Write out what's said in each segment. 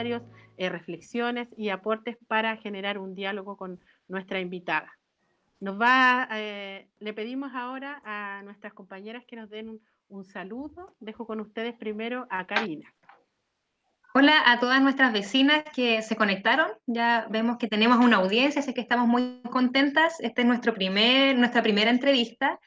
comentarios, reflexiones y aportes para generar un diálogo con nuestra invitada. Le pedimos ahora a nuestras compañeras que nos den un saludo. Dejo con ustedes primero a Karina. Hola a todas nuestras vecinas que se conectaron. Ya vemos que tenemos una audiencia, así que estamos muy contentas. Esta es nuestra primera entrevista.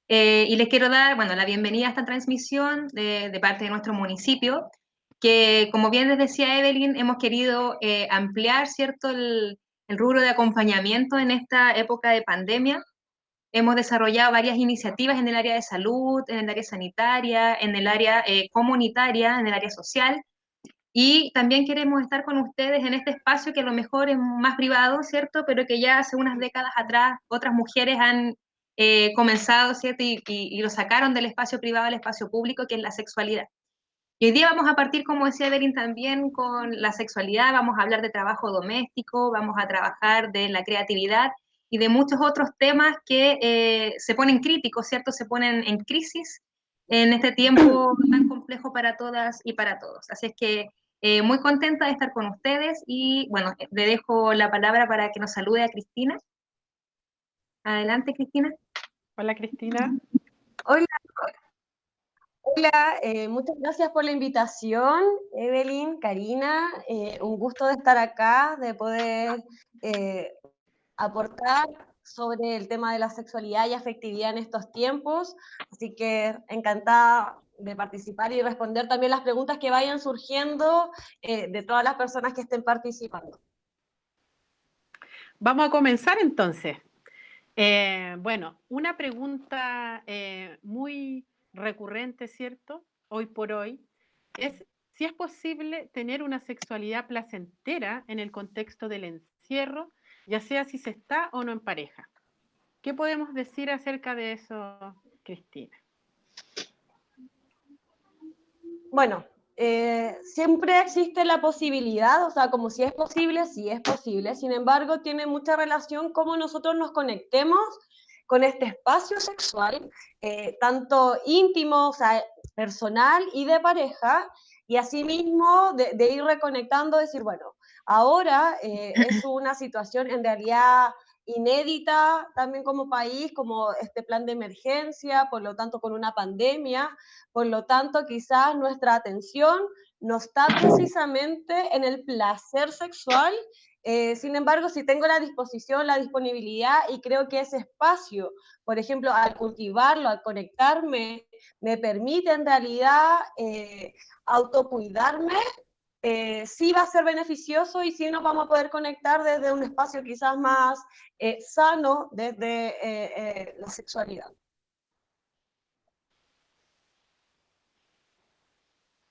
Y les quiero dar, bueno, la bienvenida a esta transmisión de parte de nuestro municipio, que como bien les decía Evelyn, hemos querido ampliar, ¿cierto?, el rubro de acompañamiento en esta época de pandemia. Hemos desarrollado varias iniciativas en el área de salud, en el área sanitaria, en el área comunitaria, en el área social. Y también queremos estar con ustedes en este espacio que a lo mejor es más privado, ¿cierto? Pero que ya hace unas décadas atrás otras mujeres han comenzado, ¿cierto? Y lo sacaron del espacio privado al espacio público, que es la sexualidad. Y hoy día vamos a partir, como decía Evelyn, también con la sexualidad, vamos a hablar de trabajo doméstico, vamos a trabajar de la creatividad y de muchos otros temas que se ponen críticos, ¿cierto? Se ponen en crisis en este tiempo tan complejo para todas y para todos. Así es que muy contenta de estar con ustedes y bueno, le dejo la palabra para que nos salude a Cristina. Adelante, Cristina. Hola, Cristina. Hola, hola, muchas gracias por la invitación, Evelyn, Karina. Un gusto de estar acá, de poder aportar sobre el tema de la sexualidad y afectividad en estos tiempos. Así que encantada de participar y responder también las preguntas que vayan surgiendo de todas las personas que estén participando. Vamos a comenzar entonces. Bueno, una pregunta muy recurrente, ¿cierto? Hoy por hoy, es si es posible tener una sexualidad placentera en el contexto del encierro, ya sea si se está o no en pareja. ¿Qué podemos decir acerca de eso, Cristina? Bueno, siempre existe la posibilidad, o sea, como si es posible, sí es posible. Sin embargo, tiene mucha relación cómo nosotros nos conectemos con este espacio sexual, tanto íntimo, o sea, personal y de pareja, y asimismo de ir reconectando, decir, bueno, ahora es una situación en realidad inédita también como país, como este plan de emergencia, por lo tanto con una pandemia, por lo tanto quizás nuestra atención no está precisamente en el placer sexual. Sin embargo, si tengo la disposición, la disponibilidad y creo que ese espacio, por ejemplo, al cultivarlo, al conectarme, me permite en realidad autocuidarme, sí va a ser beneficioso y sí nos vamos a poder conectar desde un espacio quizás más sano desde la sexualidad.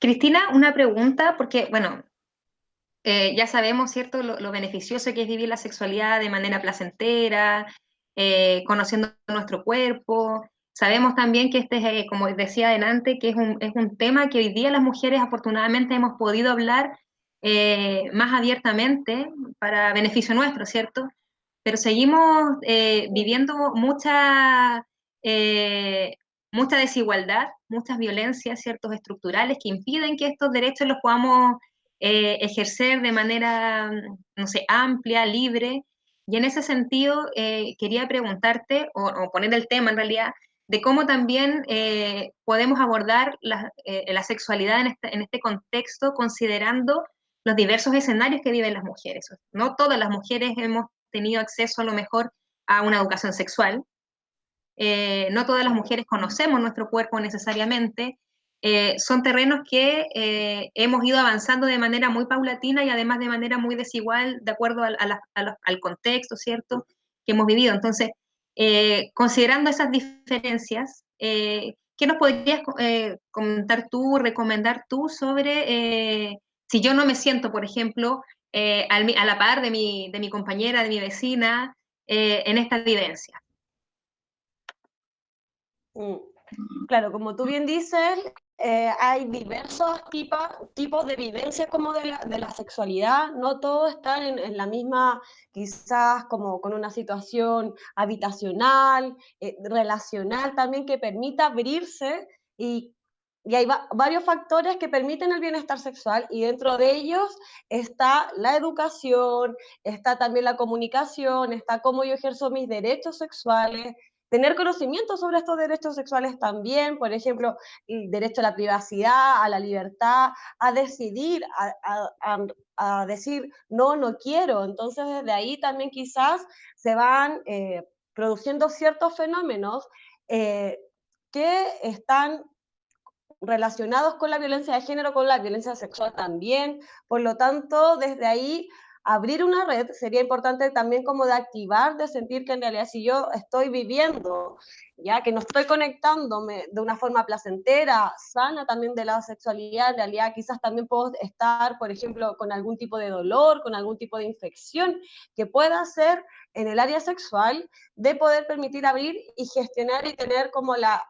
Cristina, una pregunta, porque, bueno, ya sabemos, ¿cierto?, lo beneficioso que es vivir la sexualidad de manera placentera, conociendo nuestro cuerpo. Sabemos también que este es, como decía adelante, que es un tema que hoy día las mujeres afortunadamente hemos podido hablar más abiertamente para beneficio nuestro, ¿cierto? Pero seguimos viviendo mucha desigualdad, muchas violencias, ciertos estructurales que impiden que estos derechos los podamos ejercer de manera, no sé, amplia, libre. Y en ese sentido, quería preguntarte, o poner el tema en realidad, de cómo también podemos abordar la sexualidad en este contexto, considerando los diversos escenarios que viven las mujeres. No todas las mujeres hemos tenido acceso a lo mejor a una educación sexual, no todas las mujeres conocemos nuestro cuerpo necesariamente, son terrenos que hemos ido avanzando de manera muy paulatina y además de manera muy desigual de acuerdo al contexto, ¿cierto?, que hemos vivido. Entonces, considerando esas diferencias, ¿qué nos podrías comentar tú, recomendar tú sobre si yo no me siento, por ejemplo, a la par de mi compañera, de mi vecina, en esta vivencia? Claro, como tú bien dices, hay diversos tipos de vivencias como de la sexualidad, no todos están en la misma, quizás como con una situación habitacional, relacional también que permita abrirse y y hay varios factores que permiten el bienestar sexual y dentro de ellos está la educación, está también la comunicación, está cómo yo ejerzo mis derechos sexuales, tener conocimiento sobre estos derechos sexuales también, por ejemplo, el derecho a la privacidad, a la libertad, a decidir, a decir no, no quiero. Entonces desde ahí también quizás se van produciendo ciertos fenómenos eh, que están relacionados con la violencia de género, con la violencia sexual también. Por lo tanto, desde ahí, abrir una red sería importante también como de activar, de sentir que en realidad si yo estoy viviendo, ya que no estoy conectándome de una forma placentera, sana también de la sexualidad, en realidad quizás también puedo estar, por ejemplo, con algún tipo de dolor, con algún tipo de infección que pueda ser en el área sexual, de poder permitir abrir y gestionar y tener como la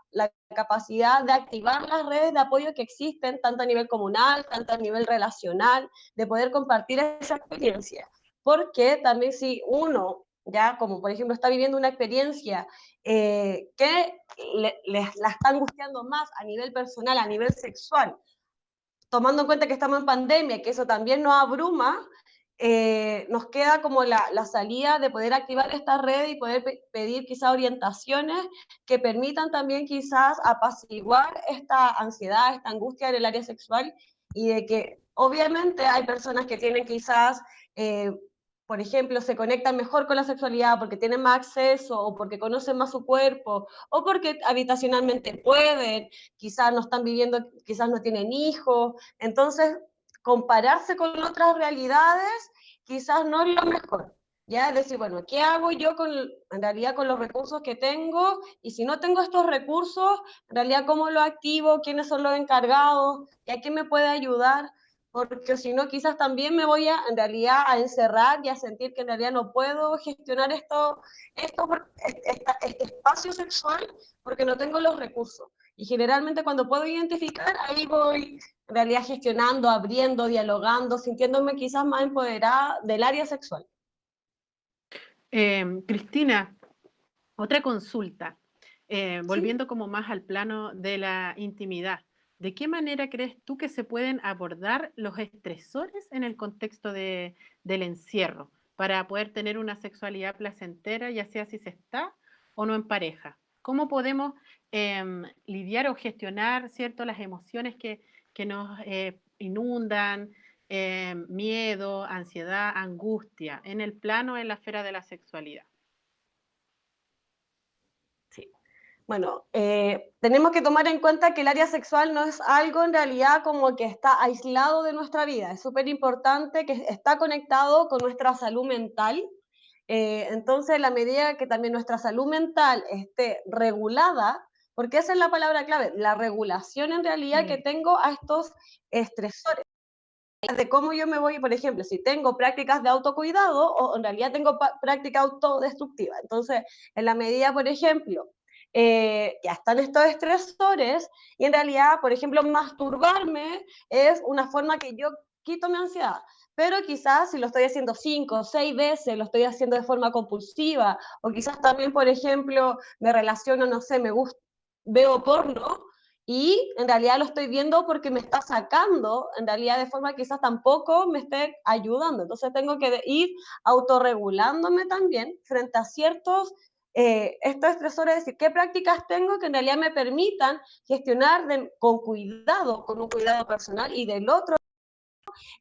capacidad de activar las redes de apoyo que existen, tanto a nivel comunal, tanto a nivel relacional, de poder compartir esa experiencia. Porque también si uno, ya como por ejemplo está viviendo una experiencia que la está angustiando más a nivel personal, a nivel sexual, tomando en cuenta que estamos en pandemia, que eso también nos abruma, nos queda como la salida de poder activar esta red y poder pedir quizás orientaciones que permitan también quizás apaciguar esta ansiedad, esta angustia en el área sexual y de que obviamente hay personas que tienen quizás, por ejemplo, se conectan mejor con la sexualidad porque tienen más acceso o porque conocen más su cuerpo o porque habitacionalmente pueden, quizás no están viviendo, quizás no tienen hijos, entonces compararse con otras realidades quizás no es lo mejor. Ya, es decir, bueno, ¿qué hago yo en realidad con los recursos que tengo? Y si no tengo estos recursos, en realidad, ¿cómo lo activo? ¿Quiénes son los encargados? ¿Y a quién me puede ayudar? Porque si no, quizás también me voy en realidad a encerrar y a sentir que en realidad no puedo gestionar este espacio sexual porque no tengo los recursos. Y generalmente cuando puedo identificar, ahí voy en realidad gestionando, abriendo, dialogando, sintiéndome quizás más empoderada del área sexual. Cristina, otra consulta, Sí. volviendo como más al plano de la intimidad. ¿De qué manera crees tú que se pueden abordar los estresores en el contexto del encierro para poder tener una sexualidad placentera, ya sea si se está o no en pareja? ¿Cómo podemos lidiar o gestionar, cierto, las emociones que nos inundan, miedo, ansiedad, angustia, en el plano, en la esfera de la sexualidad? Sí. Bueno, tenemos que tomar en cuenta que el área sexual no es algo en realidad como que está aislado de nuestra vida. Es súper importante que está conectado con nuestra salud mental. Entonces, la medida que también nuestra salud mental esté regulada, porque esa es la palabra clave, la regulación en realidad que Mm. tengo a estos estresores, de cómo yo me voy, por ejemplo, si tengo prácticas de autocuidado o en realidad tengo práctica autodestructiva. Entonces, en la medida, por ejemplo, ya están estos estresores y en realidad, por ejemplo, masturbarme es una forma que yo quito mi ansiedad. Pero quizás si lo estoy haciendo 5 o 6 veces, lo estoy haciendo de forma compulsiva, o quizás también, por ejemplo, me relaciono, no sé, me gusta, veo porno, y en realidad lo estoy viendo porque me está sacando, en realidad de forma que quizás tampoco me esté ayudando. Entonces tengo que ir autorregulándome también frente a ciertos, estos estresores, es decir, qué prácticas tengo que en realidad me permitan gestionar con cuidado, con un cuidado personal y del otro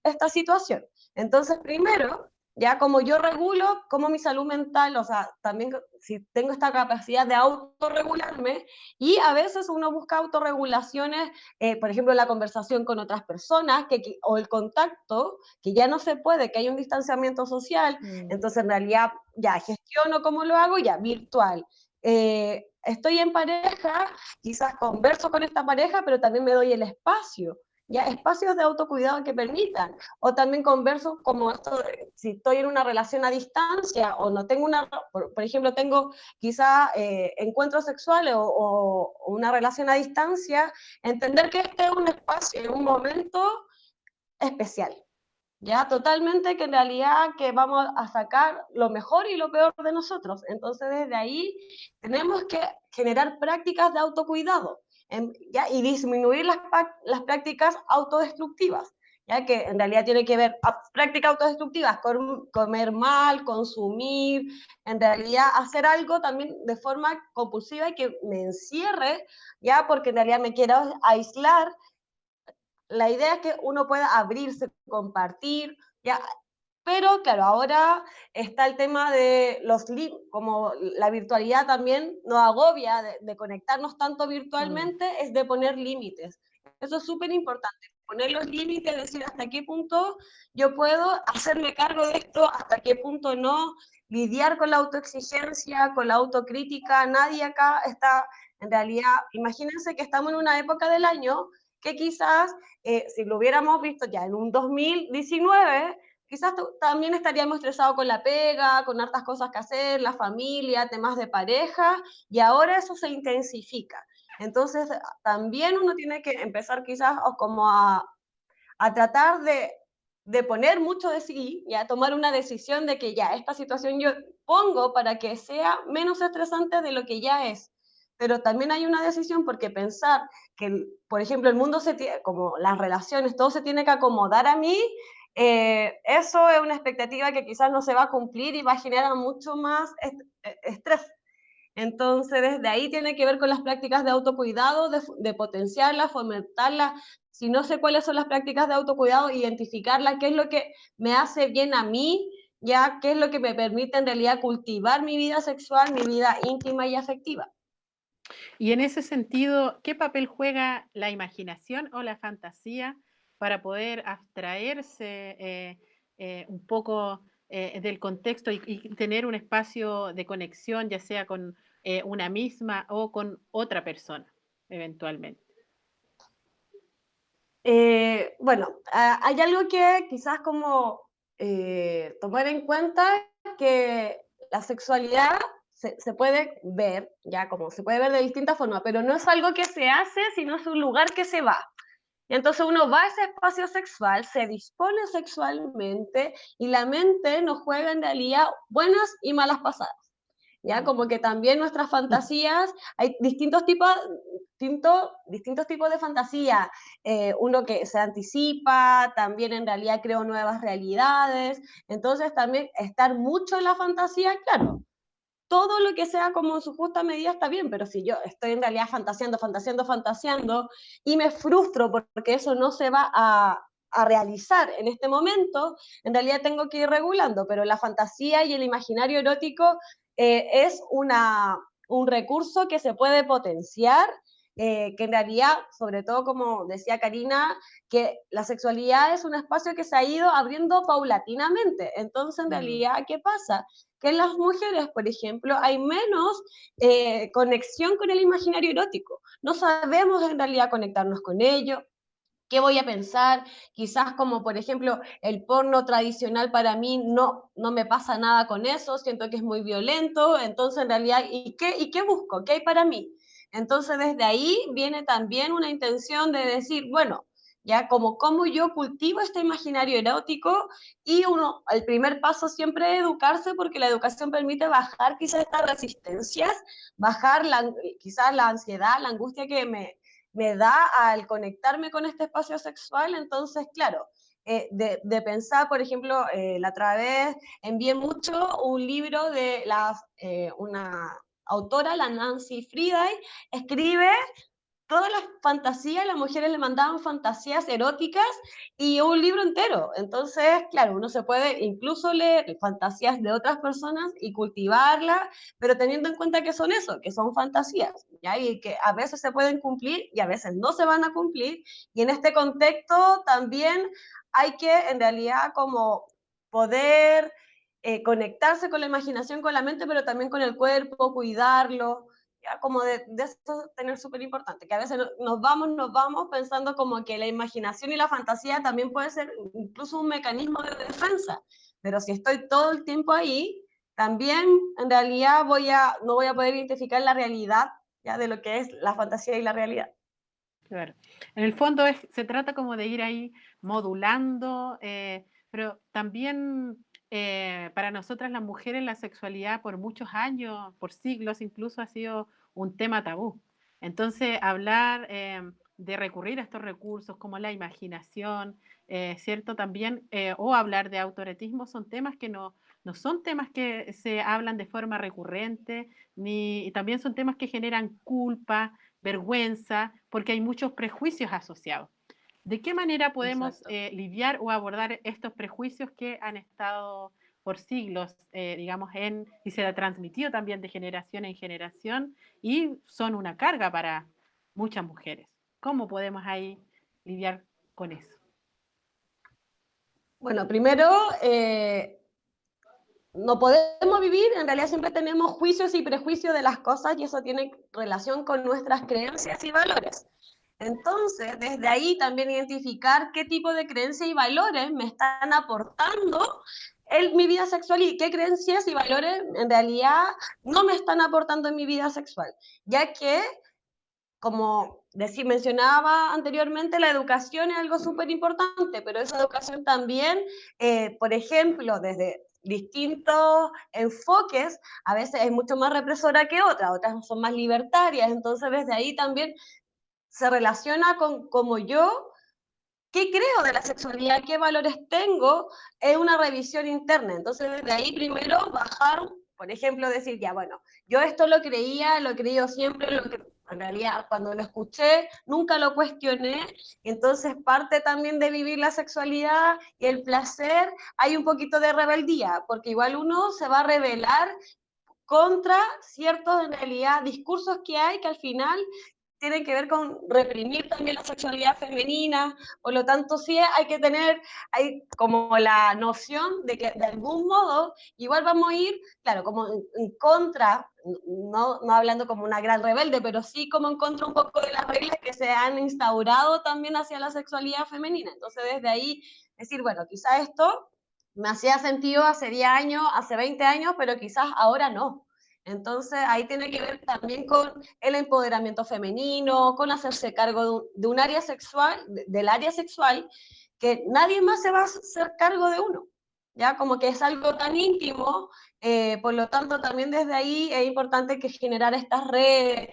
esta situación. Entonces, primero, ya como yo regulo, como mi salud mental, o sea, también si tengo esta capacidad de autorregularme, y a veces uno busca autorregulaciones, por ejemplo, la conversación con otras personas, o el contacto, que ya no se puede, que hay un distanciamiento social, Mm. entonces en realidad ya gestiono cómo lo hago, ya virtual. Estoy en pareja, quizás converso con esta pareja, pero también me doy el espacio, ya espacios de autocuidado que permitan, o también converso como esto, si estoy en una relación a distancia o no tengo por ejemplo, tengo quizá encuentros sexuales o una relación a distancia, entender que este es un espacio, un momento especial, ya totalmente que en realidad que vamos a sacar lo mejor y lo peor de nosotros. Entonces desde ahí tenemos que generar prácticas de autocuidado. ¿ya? Y disminuir las prácticas autodestructivas, ya que en realidad tiene que ver prácticas autodestructivas, comer mal, consumir, en realidad hacer algo también de forma compulsiva y que me encierre, ya porque en realidad me quiero aislar. La idea es que uno pueda abrirse, compartir, ya. Pero claro, ahora está el tema de como la virtualidad también nos agobia de conectarnos tanto virtualmente, es de poner límites. Eso es súper importante, poner los límites, decir hasta qué punto yo puedo hacerme cargo de esto, hasta qué punto no, lidiar con la autoexigencia, con la autocrítica. Nadie acá está, en realidad, imagínense que estamos en una época del año que quizás, si lo hubiéramos visto ya en un 2019, quizás también estaríamos estresados con la pega, con hartas cosas que hacer, la familia, temas de pareja, y ahora eso se intensifica. Entonces, también uno tiene que empezar quizás como a tratar de poner mucho de sí, y a tomar una decisión de que ya, esta situación yo pongo para que sea menos estresante de lo que ya es. Pero también hay una decisión porque pensar que, por ejemplo, el mundo como las relaciones, todo se tiene que acomodar a mí, eso es una expectativa que quizás no se va a cumplir y va a generar mucho más estrés. Entonces, desde ahí tiene que ver con las prácticas de autocuidado, de potenciarlas, fomentarlas. Si no sé cuáles son las prácticas de autocuidado, identificarlas, qué es lo que me hace bien a mí, ya qué es lo que me permite en realidad cultivar mi vida sexual, mi vida íntima y afectiva. Y en ese sentido, ¿qué papel juega la imaginación o la fantasía para poder abstraerse un poco del contexto y tener un espacio de conexión, ya sea con una misma o con otra persona, eventualmente? Bueno, hay algo que quizás como tomar en cuenta, que la sexualidad se puede ver, ya como se puede ver de distintas formas, pero no es algo que se hace, sino es un lugar que se va. Y entonces uno va a ese espacio sexual, se dispone sexualmente y la mente nos juega en realidad buenas y malas pasadas. ¿Ya? Como que también nuestras fantasías, hay distintos tipos de fantasía. Uno que se anticipa, también en realidad creo nuevas realidades. Entonces también estar mucho en la fantasía, claro, todo lo que sea como en su justa medida está bien, pero si yo estoy en realidad fantaseando y me frustro porque eso no se va a realizar en este momento, en realidad tengo que ir regulando, pero la fantasía y el imaginario erótico es un recurso que se puede potenciar, que en realidad, sobre todo como decía Karina, que la sexualidad es un espacio que se ha ido abriendo paulatinamente. Entonces, en realidad, ¿qué pasa? Que en las mujeres, por ejemplo, hay menos conexión con el imaginario erótico. No sabemos en realidad conectarnos con ello. ¿Qué voy a pensar? Quizás como por ejemplo el porno tradicional para mí no me pasa nada con eso, siento que es muy violento, entonces en realidad, ¿y qué busco? ¿Qué hay para mí? Entonces desde ahí viene también una intención de decir, bueno, ya como cómo yo cultivo este imaginario erótico y el primer paso siempre es educarse porque la educación permite bajar quizás estas resistencias, bajar quizás la ansiedad, la angustia que me da al conectarme con este espacio sexual. Entonces, claro, de pensar, por ejemplo, la otra vez envié mucho un libro de una autora, la Nancy Friday, escribe todas las fantasías, las mujeres le mandaban fantasías eróticas y un libro entero. Entonces, claro, uno se puede incluso leer fantasías de otras personas y cultivarlas, pero teniendo en cuenta que son eso, que son fantasías, ¿ya? Y que a veces se pueden cumplir y a veces no se van a cumplir. Y en este contexto también hay que, en realidad, como poder conectarse con la imaginación, con la mente, pero también con el cuerpo, cuidarlo, ya, como de esto tener súper importante, que a veces nos vamos pensando como que la imaginación y la fantasía también puede ser incluso un mecanismo de defensa, pero si estoy todo el tiempo ahí, también en realidad no voy a poder identificar la realidad, ya, de lo que es la fantasía y la realidad. Claro. En el fondo se trata como de ir ahí modulando, pero también para nosotras las mujeres la sexualidad por muchos años, por siglos incluso, ha sido un tema tabú. Entonces, hablar de recurrir a estos recursos como la imaginación, ¿cierto? También, o hablar de autoerotismo son temas que no son temas que se hablan de forma recurrente, ni y también son temas que generan culpa, vergüenza, porque hay muchos prejuicios asociados. ¿De qué manera podemos Exacto. lidiar o abordar estos prejuicios que han estado por siglos, digamos, y se ha transmitido también de generación en generación y son una carga para muchas mujeres? ¿Cómo podemos ahí lidiar con eso? Bueno, primero, no podemos vivir, en realidad siempre tenemos juicios y prejuicios de las cosas y eso tiene relación con nuestras creencias y valores. Entonces, desde ahí también identificar qué tipo de creencias y valores me están aportando en mi vida sexual y qué creencias y valores en realidad no me están aportando en mi vida sexual, ya que, como mencionaba anteriormente, la educación es algo súper importante, pero esa educación también, por ejemplo, desde distintos enfoques, a veces es mucho más represora que otras son más libertarias, entonces desde ahí también se relaciona con como yo, qué creo de la sexualidad, qué valores tengo, es una revisión interna. Entonces, desde ahí primero bajar, por ejemplo, decir, ya, bueno, yo esto lo creía, lo he creído siempre, en realidad cuando lo escuché nunca lo cuestioné, entonces parte también de vivir la sexualidad y el placer, hay un poquito de rebeldía, porque igual uno se va a rebelar contra ciertos, en realidad, discursos que hay que al final tienen que ver con reprimir también la sexualidad femenina, por lo tanto sí hay que tener, hay como la noción de que de algún modo igual vamos a ir, claro, como en contra, no hablando como una gran rebelde, pero sí como en contra un poco de las reglas que se han instaurado también hacia la sexualidad femenina. Entonces desde ahí decir, bueno, quizá esto me hacía sentido hace 10 años, hace 20 años, pero quizás ahora no. Entonces ahí tiene que ver también con el empoderamiento femenino, con hacerse cargo de un área sexual, del área sexual, que nadie más se va a hacer cargo de uno. Ya como que es algo tan íntimo, por lo tanto también desde ahí es importante que generar estas redes,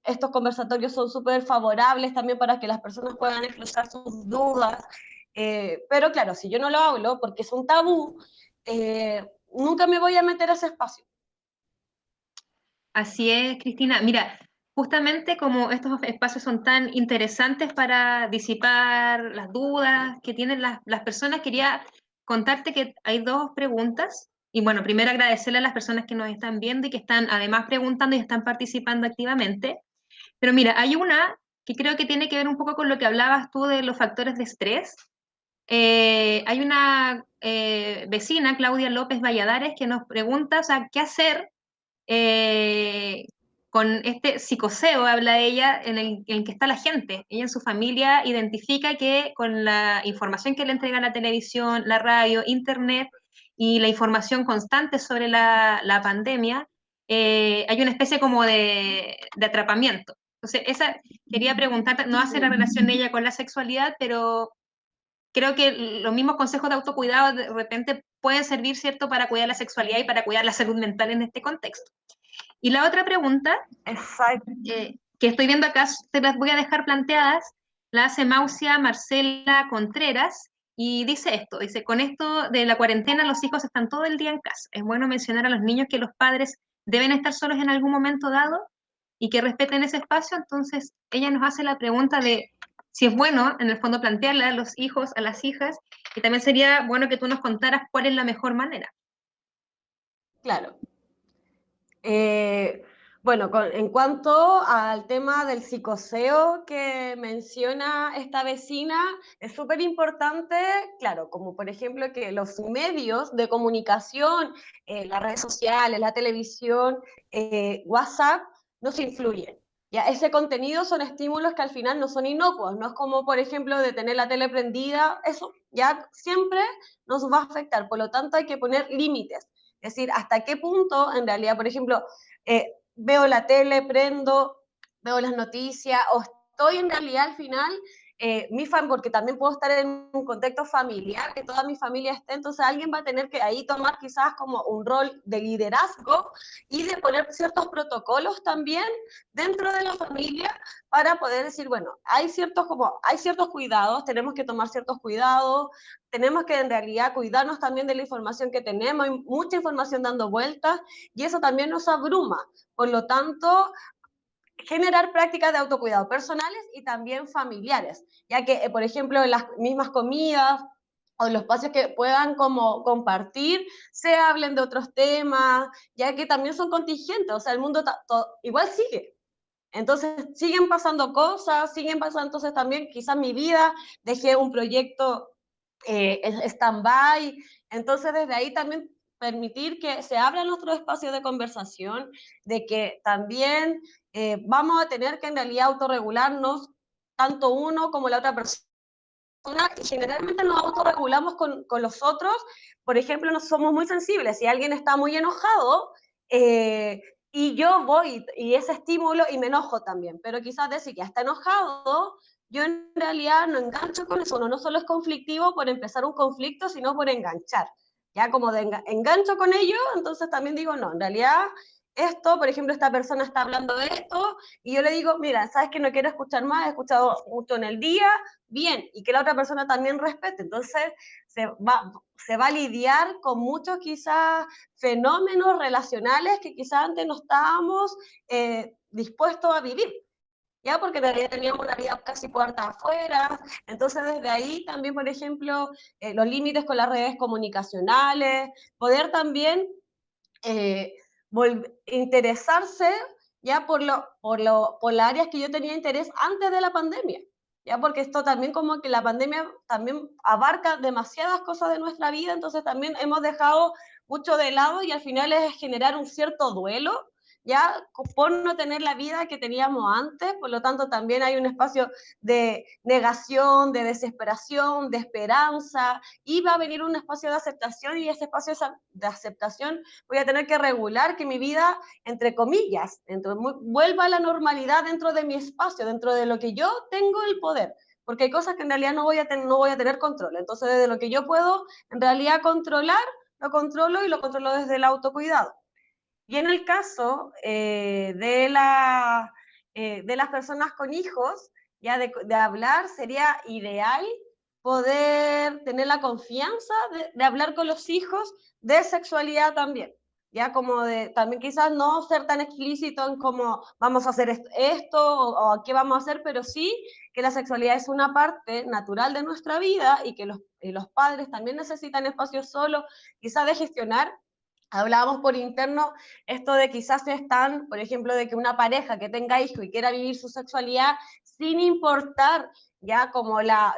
estos conversatorios son súper favorables también para que las personas puedan expresar sus dudas, pero claro, si yo no lo hablo porque es un tabú, nunca me voy a meter a ese espacio. Así es, Cristina. Mira, justamente como estos espacios son tan interesantes para disipar las dudas que tienen las personas, quería contarte que hay dos preguntas. Y bueno, primero agradecerle a las personas que nos están viendo y que están además preguntando y están participando activamente. Pero mira, hay una que creo que tiene que ver un poco con lo que hablabas tú de los factores de estrés. Hay una vecina, Claudia López Valladares, que nos pregunta, o sea, ¿qué hacer con este psicoseo, habla ella, en el que está la gente? Ella en su familia identifica que con la información que le entrega la televisión, la radio, internet y la información constante sobre la pandemia, hay una especie como de atrapamiento. Entonces, esa quería preguntarte, no hace la relación de ella con la sexualidad, pero creo que los mismos consejos de autocuidado de repente pueden servir, ¿cierto?, para cuidar la sexualidad y para cuidar la salud mental en este contexto. Y la otra pregunta, Exacto. que estoy viendo acá, te las voy a dejar planteadas, la hace Mausia Marcela Contreras, y dice esto, dice, con esto de la cuarentena los hijos están todo el día en casa. Es bueno mencionar a los niños que los padres deben estar solos en algún momento dado y que respeten ese espacio. Entonces, ella nos hace la pregunta de si es bueno, en el fondo, plantearle a los hijos, a las hijas, y también sería bueno que tú nos contaras cuál es la mejor manera. Claro. Eh, bueno, en cuanto al tema del psicoseo que menciona esta vecina, es súper importante, claro, como por ejemplo que los medios de comunicación, las redes sociales, la televisión, WhatsApp, nos influyen. Ya, ese contenido son estímulos que al final no son inocuos, no es como, por ejemplo, de tener la tele prendida, eso ya siempre nos va a afectar, por lo tanto hay que poner límites. Es decir, hasta qué punto, en realidad, por ejemplo, veo la tele, prendo, veo las noticias, o estoy en realidad al final porque también puedo estar en un contexto familiar, que toda mi familia esté, entonces alguien va a tener que ahí tomar quizás como un rol de liderazgo y de poner ciertos protocolos también dentro de la familia para poder decir, bueno, hay ciertos cuidados, tenemos que tomar ciertos cuidados, tenemos que en realidad cuidarnos también de la información que tenemos, hay mucha información dando vueltas y eso también nos abruma. Por lo tanto, generar prácticas de autocuidado personales y también familiares, ya que, por ejemplo, en las mismas comidas o en los espacios que puedan como compartir, se hablen de otros temas, ya que también son contingentes, o sea, el mundo igual sigue. Entonces, siguen pasando cosas, siguen pasando, entonces también quizás mi vida, dejé un proyecto stand-by, entonces desde ahí también permitir que se abran otros espacios de conversación, de que también vamos a tener que en realidad autorregularnos, tanto uno como la otra persona, y generalmente nos autorregulamos con los otros, por ejemplo, no somos muy sensibles, si alguien está muy enojado, y yo voy y ese estímulo y me enojo también, pero quizás decir que ya está enojado, yo en realidad no engancho con eso, no solo es conflictivo por empezar un conflicto, sino por enganchar, ya como de engancho con ello, entonces también digo, no, en realidad esto, por ejemplo, esta persona está hablando de esto, y yo le digo, mira, sabes que no quiero escuchar más, he escuchado mucho en el día, bien, y que la otra persona también respete, entonces se va a lidiar con muchos quizás fenómenos relacionales que quizás antes no estábamos dispuestos a vivir, ¿ya? Porque en realidad teníamos una vida casi puerta afuera, entonces desde ahí también, por ejemplo, los límites con las redes comunicacionales, poder también eh, interesarse ya por las áreas que yo tenía interés antes de la pandemia, ya porque esto también como que la pandemia también abarca demasiadas cosas de nuestra vida, entonces también hemos dejado mucho de lado y al final es generar un cierto duelo, ya por no tener la vida que teníamos antes, por lo tanto también hay un espacio de negación, de desesperación, de esperanza, y va a venir un espacio de aceptación y ese espacio de aceptación voy a tener que regular que mi vida, entre comillas, vuelva a la normalidad dentro de mi espacio, dentro de lo que yo tengo el poder, porque hay cosas que en realidad no voy a tener control. Entonces, desde lo que yo puedo en realidad controlar, lo controlo y lo controlo desde el autocuidado. Y en el caso de las personas con hijos, ya de hablar, sería ideal poder tener la confianza de hablar con los hijos de sexualidad también. Ya como de, también quizás no ser tan explícito en cómo vamos a hacer esto o qué vamos a hacer, pero sí que la sexualidad es una parte natural de nuestra vida y que los padres también necesitan espacios solos, quizás de gestionar. Hablábamos por interno esto de quizás están, por ejemplo, de que una pareja que tenga hijos y quiera vivir su sexualidad sin importar ya como la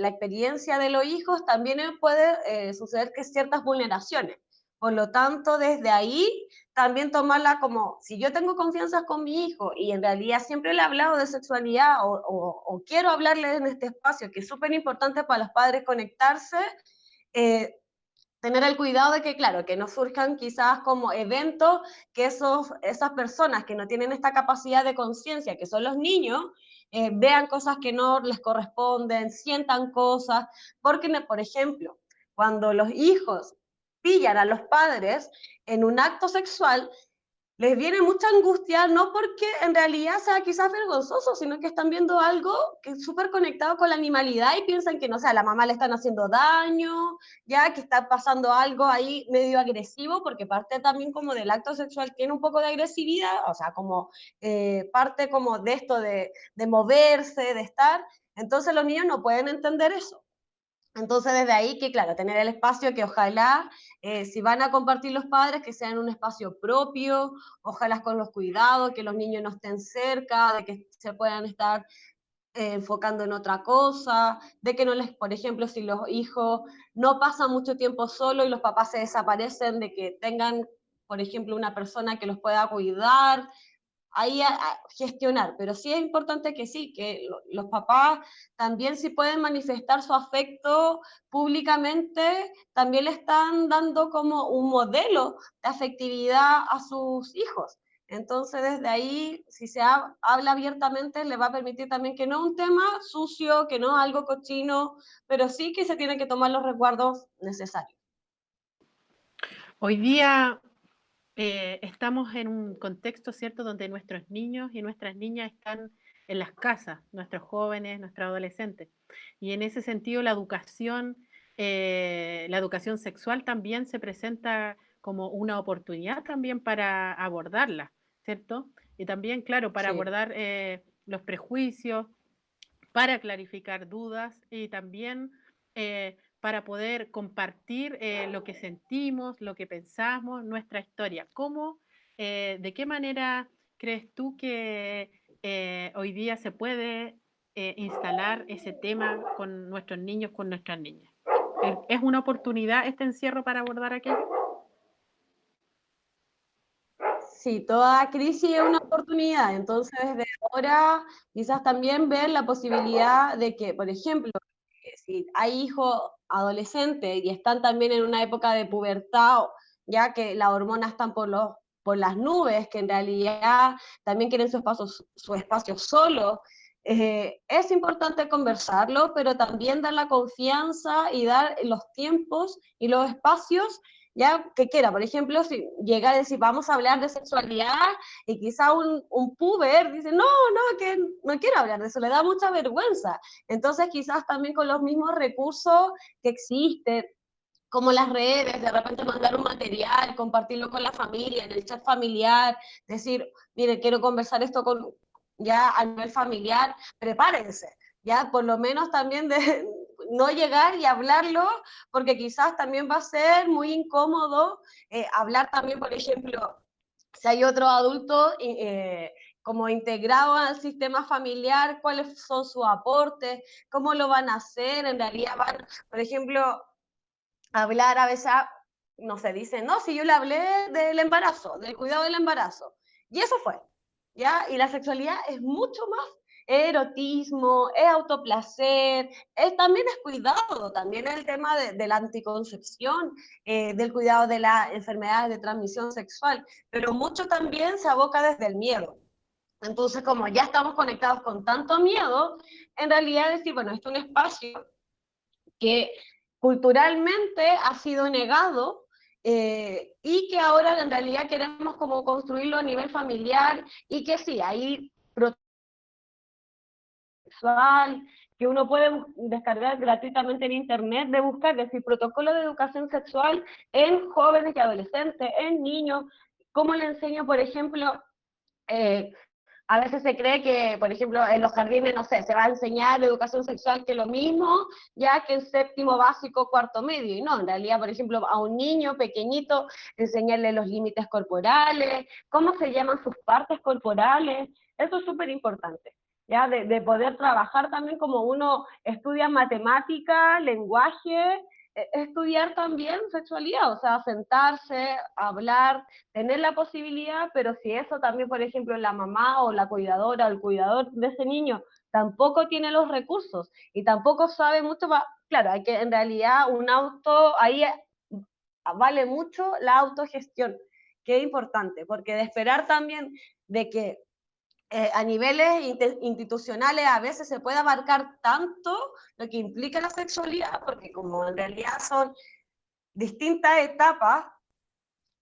experiencia de los hijos, también puede suceder que ciertas vulneraciones. Por lo tanto, desde ahí también tomarla como, si yo tengo confianza con mi hijo y en realidad siempre le he hablado de sexualidad o quiero hablarle en este espacio, que es súper importante para los padres conectarse, eh, tener el cuidado de que, claro, que no surjan quizás como eventos que esas personas que no tienen esta capacidad de conciencia, que son los niños, vean cosas que no les corresponden, sientan cosas, porque, por ejemplo, cuando los hijos pillan a los padres en un acto sexual, les viene mucha angustia, no porque en realidad sea quizás vergonzoso, sino que están viendo algo que es súper conectado con la animalidad y piensan que, no sé, a la mamá le están haciendo daño, ya que está pasando algo ahí medio agresivo, porque parte también como del acto sexual tiene un poco de agresividad, o sea, como parte como de esto de moverse, de estar, entonces los niños no pueden entender eso. Entonces, desde ahí que, claro, tener el espacio que ojalá, si van a compartir los padres, que sea en un espacio propio, ojalá con los cuidados, que los niños no estén cerca, de que se puedan estar enfocando en otra cosa, de que no les, por ejemplo, si los hijos no pasan mucho tiempo solos y los papás se desaparecen, de que tengan, por ejemplo, una persona que los pueda cuidar, ahí a gestionar, pero sí es importante que sí, que los papás también si pueden manifestar su afecto públicamente, también le están dando como un modelo de afectividad a sus hijos, Entonces, desde ahí, si se habla abiertamente, le va a permitir también que no es un tema sucio, que no es algo cochino, pero sí que se tienen que tomar los resguardos necesarios. Hoy día estamos en un contexto, ¿cierto?, donde nuestros niños y nuestras niñas están en las casas, nuestros jóvenes, nuestros adolescentes. Y en ese sentido, la educación sexual también se presenta como una oportunidad también para abordarla, ¿cierto? Y también, claro, para Sí. abordar los prejuicios, para clarificar dudas y también para poder compartir lo que sentimos, lo que pensamos, nuestra historia. ¿De qué manera crees tú que hoy día se puede instalar ese tema con nuestros niños, con nuestras niñas? ¿Es una oportunidad este encierro para abordar aquello? Sí, toda crisis es una oportunidad, entonces desde ahora quizás también ver la posibilidad de que, por ejemplo, si hay hijos adolescentes y están también en una época de pubertad, ya que las hormonas están por las nubes, que en realidad también quieren su espacio solo, es importante conversarlo, pero también dar la confianza y dar los tiempos y los espacios ya que quiera. Por ejemplo, si llega a decir, vamos a hablar de sexualidad, y quizá un puber dice, no, no, que no quiero hablar de eso, le da mucha vergüenza. Entonces, quizás también con los mismos recursos que existen, como las redes, de repente mandar un material, compartirlo con la familia, en el chat familiar, decir, mire, quiero conversar esto ya a nivel familiar, prepárense, ya por lo menos también de no llegar y hablarlo, porque quizás también va a ser muy incómodo hablar también, por ejemplo, si hay otro adulto como integrado al sistema familiar, cuáles son sus aportes, cómo lo van a hacer, en realidad van, por ejemplo, hablar a veces, no sé, dicen, no, si yo le hablé del embarazo, del cuidado del embarazo, y eso fue, ¿ya? Y la sexualidad es mucho más erotismo, es autoplacer, también es cuidado, también el tema de la anticoncepción, del cuidado de las enfermedades de transmisión sexual, pero mucho también se aboca desde el miedo. Entonces, como ya estamos conectados con tanto miedo, en realidad decir, bueno, esto es un espacio que culturalmente ha sido negado, y que ahora en realidad queremos como construirlo a nivel familiar, y que sí, hay sexual que uno puede descargar gratuitamente en internet, de buscar, es decir, protocolo de educación sexual en jóvenes y adolescentes, en niños, cómo le enseño, por ejemplo, eh, a veces se cree que, por ejemplo, en los jardines, no sé, se va a enseñar educación sexual, que es lo mismo, ya que en séptimo básico, cuarto medio, y no, en realidad, por ejemplo, a un niño pequeñito, enseñarle los límites corporales, cómo se llaman sus partes corporales, eso es súper importante, ya, de poder trabajar también como uno estudia matemática, lenguaje, estudiar también sexualidad, o sea, sentarse, hablar, tener la posibilidad, pero si eso también, por ejemplo, la mamá o la cuidadora o el cuidador de ese niño tampoco tiene los recursos y tampoco sabe mucho, claro, hay que en realidad ahí vale mucho la autogestión, que es importante, porque de esperar también de que a niveles institucionales a veces se puede abarcar tanto lo que implica la sexualidad, porque como en realidad son distintas etapas,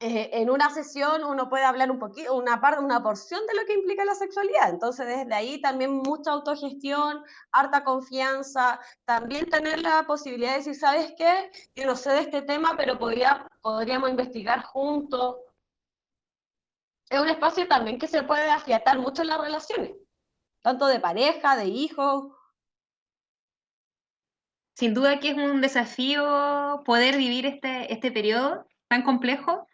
en una sesión uno puede hablar un poquito, una porción de lo que implica la sexualidad. Entonces, desde ahí también mucha autogestión, harta confianza, también tener la posibilidad de decir, ¿sabes qué? Yo no sé de este tema, pero podríamos investigar juntos. Es un espacio también que se puede afiatar mucho en las relaciones, tanto de pareja, de hijos. Sin duda que es un desafío poder vivir este periodo tan complejo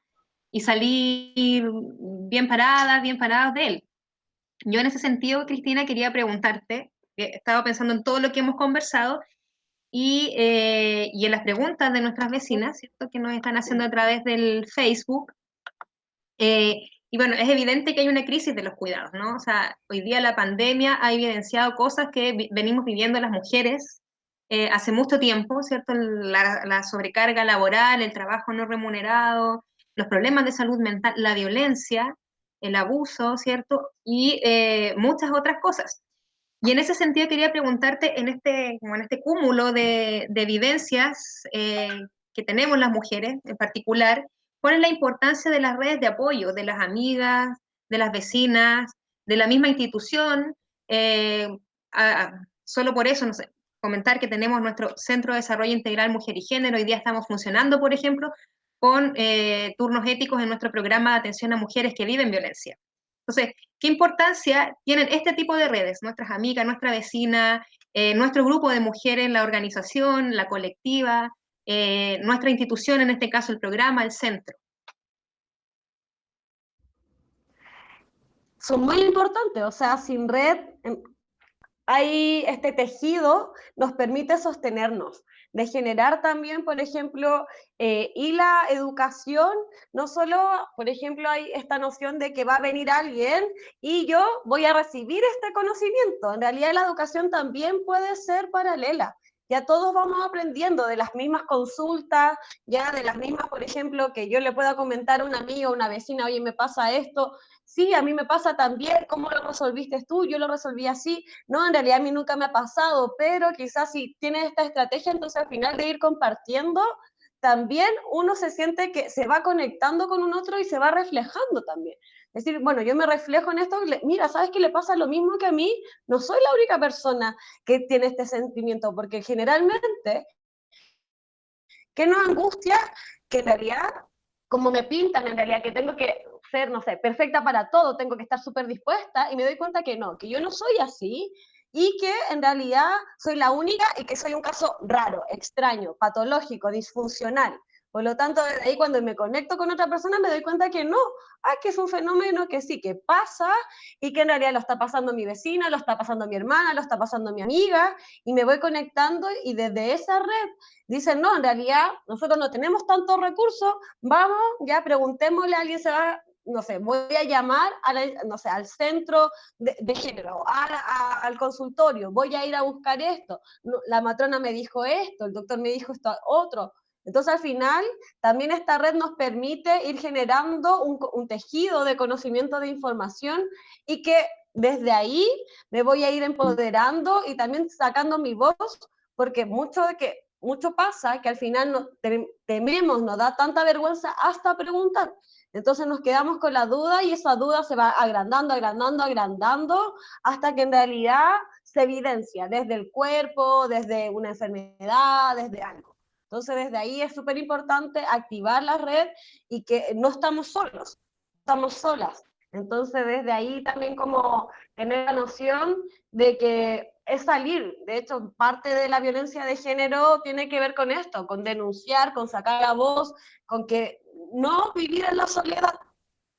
y salir bien paradas, bien parados de él. Yo en ese sentido, Cristina, quería preguntarte, que estaba pensando en todo lo que hemos conversado y en las preguntas de nuestras vecinas, ¿cierto? Que nos están haciendo a través del Facebook. Y bueno, es evidente que hay una crisis de los cuidados, ¿no? O sea, hoy día la pandemia ha evidenciado cosas que venimos viviendo las mujeres hace mucho tiempo, ¿cierto? La sobrecarga laboral, el trabajo no remunerado, los problemas de salud mental, la violencia. el abuso, ¿cierto? Y muchas otras cosas. Y en ese sentido quería preguntarte, como en este cúmulo de vivencias que tenemos las mujeres en particular, ¿cuál es la importancia de las redes de apoyo, de las amigas, de las vecinas, de la misma institución? Eh, Solo por eso, no sé, comentar que tenemos nuestro Centro de Desarrollo Integral Mujer y Género. Hoy día estamos funcionando, por ejemplo, con turnos éticos en nuestro programa de atención a mujeres que viven violencia. Entonces, ¿qué importancia tienen este tipo de redes? Nuestras amigas, nuestra vecina, nuestro grupo de mujeres, la organización, la colectiva, nuestra institución, en este caso el programa, el centro. Son muy importantes, o sea, sin red hay este tejido nos permite sostenernos, de generar también, por ejemplo, y la educación, no solo, por ejemplo, hay esta noción de que va a venir alguien y yo voy a recibir este conocimiento. En realidad la educación también puede ser paralela. Ya todos vamos aprendiendo de las mismas consultas, ya de las mismas, por ejemplo, que yo le pueda comentar a un amigo, a una vecina, oye, me pasa esto, sí, a mí me pasa también, ¿cómo lo resolviste tú? Yo lo resolví así, no, en realidad a mí nunca me ha pasado, pero quizás si tienes esta estrategia, entonces al final de ir compartiendo, también uno se siente que se va conectando con un otro y se va reflejando también. Es decir, bueno, yo me reflejo en esto, mira, ¿sabes qué le pasa lo mismo que a mí? No soy la única persona que tiene este sentimiento, porque generalmente, ¿qué nos angustia? Que en realidad, como me pintan, en realidad que tengo que ser, no sé, perfecta para todo, tengo que estar súper dispuesta, y me doy cuenta que no, que yo no soy así, y que en realidad soy la única y que soy un caso raro, extraño, patológico, disfuncional. Por lo tanto, desde ahí cuando me conecto con otra persona me doy cuenta que no, que es un fenómeno que sí, que pasa y que en realidad lo está pasando mi vecina, lo está pasando mi hermana, lo está pasando mi amiga, y me voy conectando y desde esa red dicen, no, en realidad nosotros no tenemos tantos recursos, vamos, ya preguntémosle, alguien se va, no sé, voy a llamar no sé, al centro de género, al consultorio, voy a ir a buscar esto, la matrona me dijo esto, el doctor me dijo esto otro. Entonces, al final, también esta red nos permite ir generando un tejido de conocimiento, de información, y que desde ahí me voy a ir empoderando y también sacando mi voz, porque mucho pasa que al final tememos, nos da tanta vergüenza hasta preguntar. Entonces nos quedamos con la duda y esa duda se va agrandando, agrandando, agrandando, hasta que en realidad se evidencia desde el cuerpo, desde una enfermedad, desde algo. Entonces desde ahí es súper importante activar la red y que no estamos solos, estamos solas. Entonces desde ahí también como tener la noción de que es salir. De hecho, parte de la violencia de género tiene que ver con esto, con denunciar, con sacar la voz, con que no vivir en la soledad,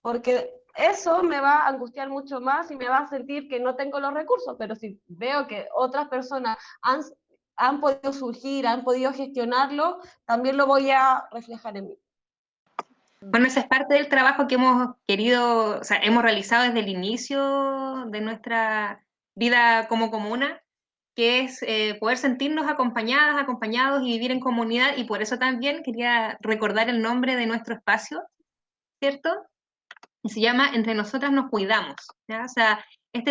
porque eso me va a angustiar mucho más y me va a sentir que no tengo los recursos, pero si veo que otras personas han podido surgir, han podido gestionarlo, también lo voy a reflejar en mí. Bueno, esa es parte del trabajo que hemos querido, o sea, hemos realizado desde el inicio de nuestra vida como comuna, que es poder sentirnos acompañadas, acompañados y vivir en comunidad, y por eso también quería recordar el nombre de nuestro espacio, ¿cierto? Y se llama Entre Nosotras Nos Cuidamos, ¿ya? O sea,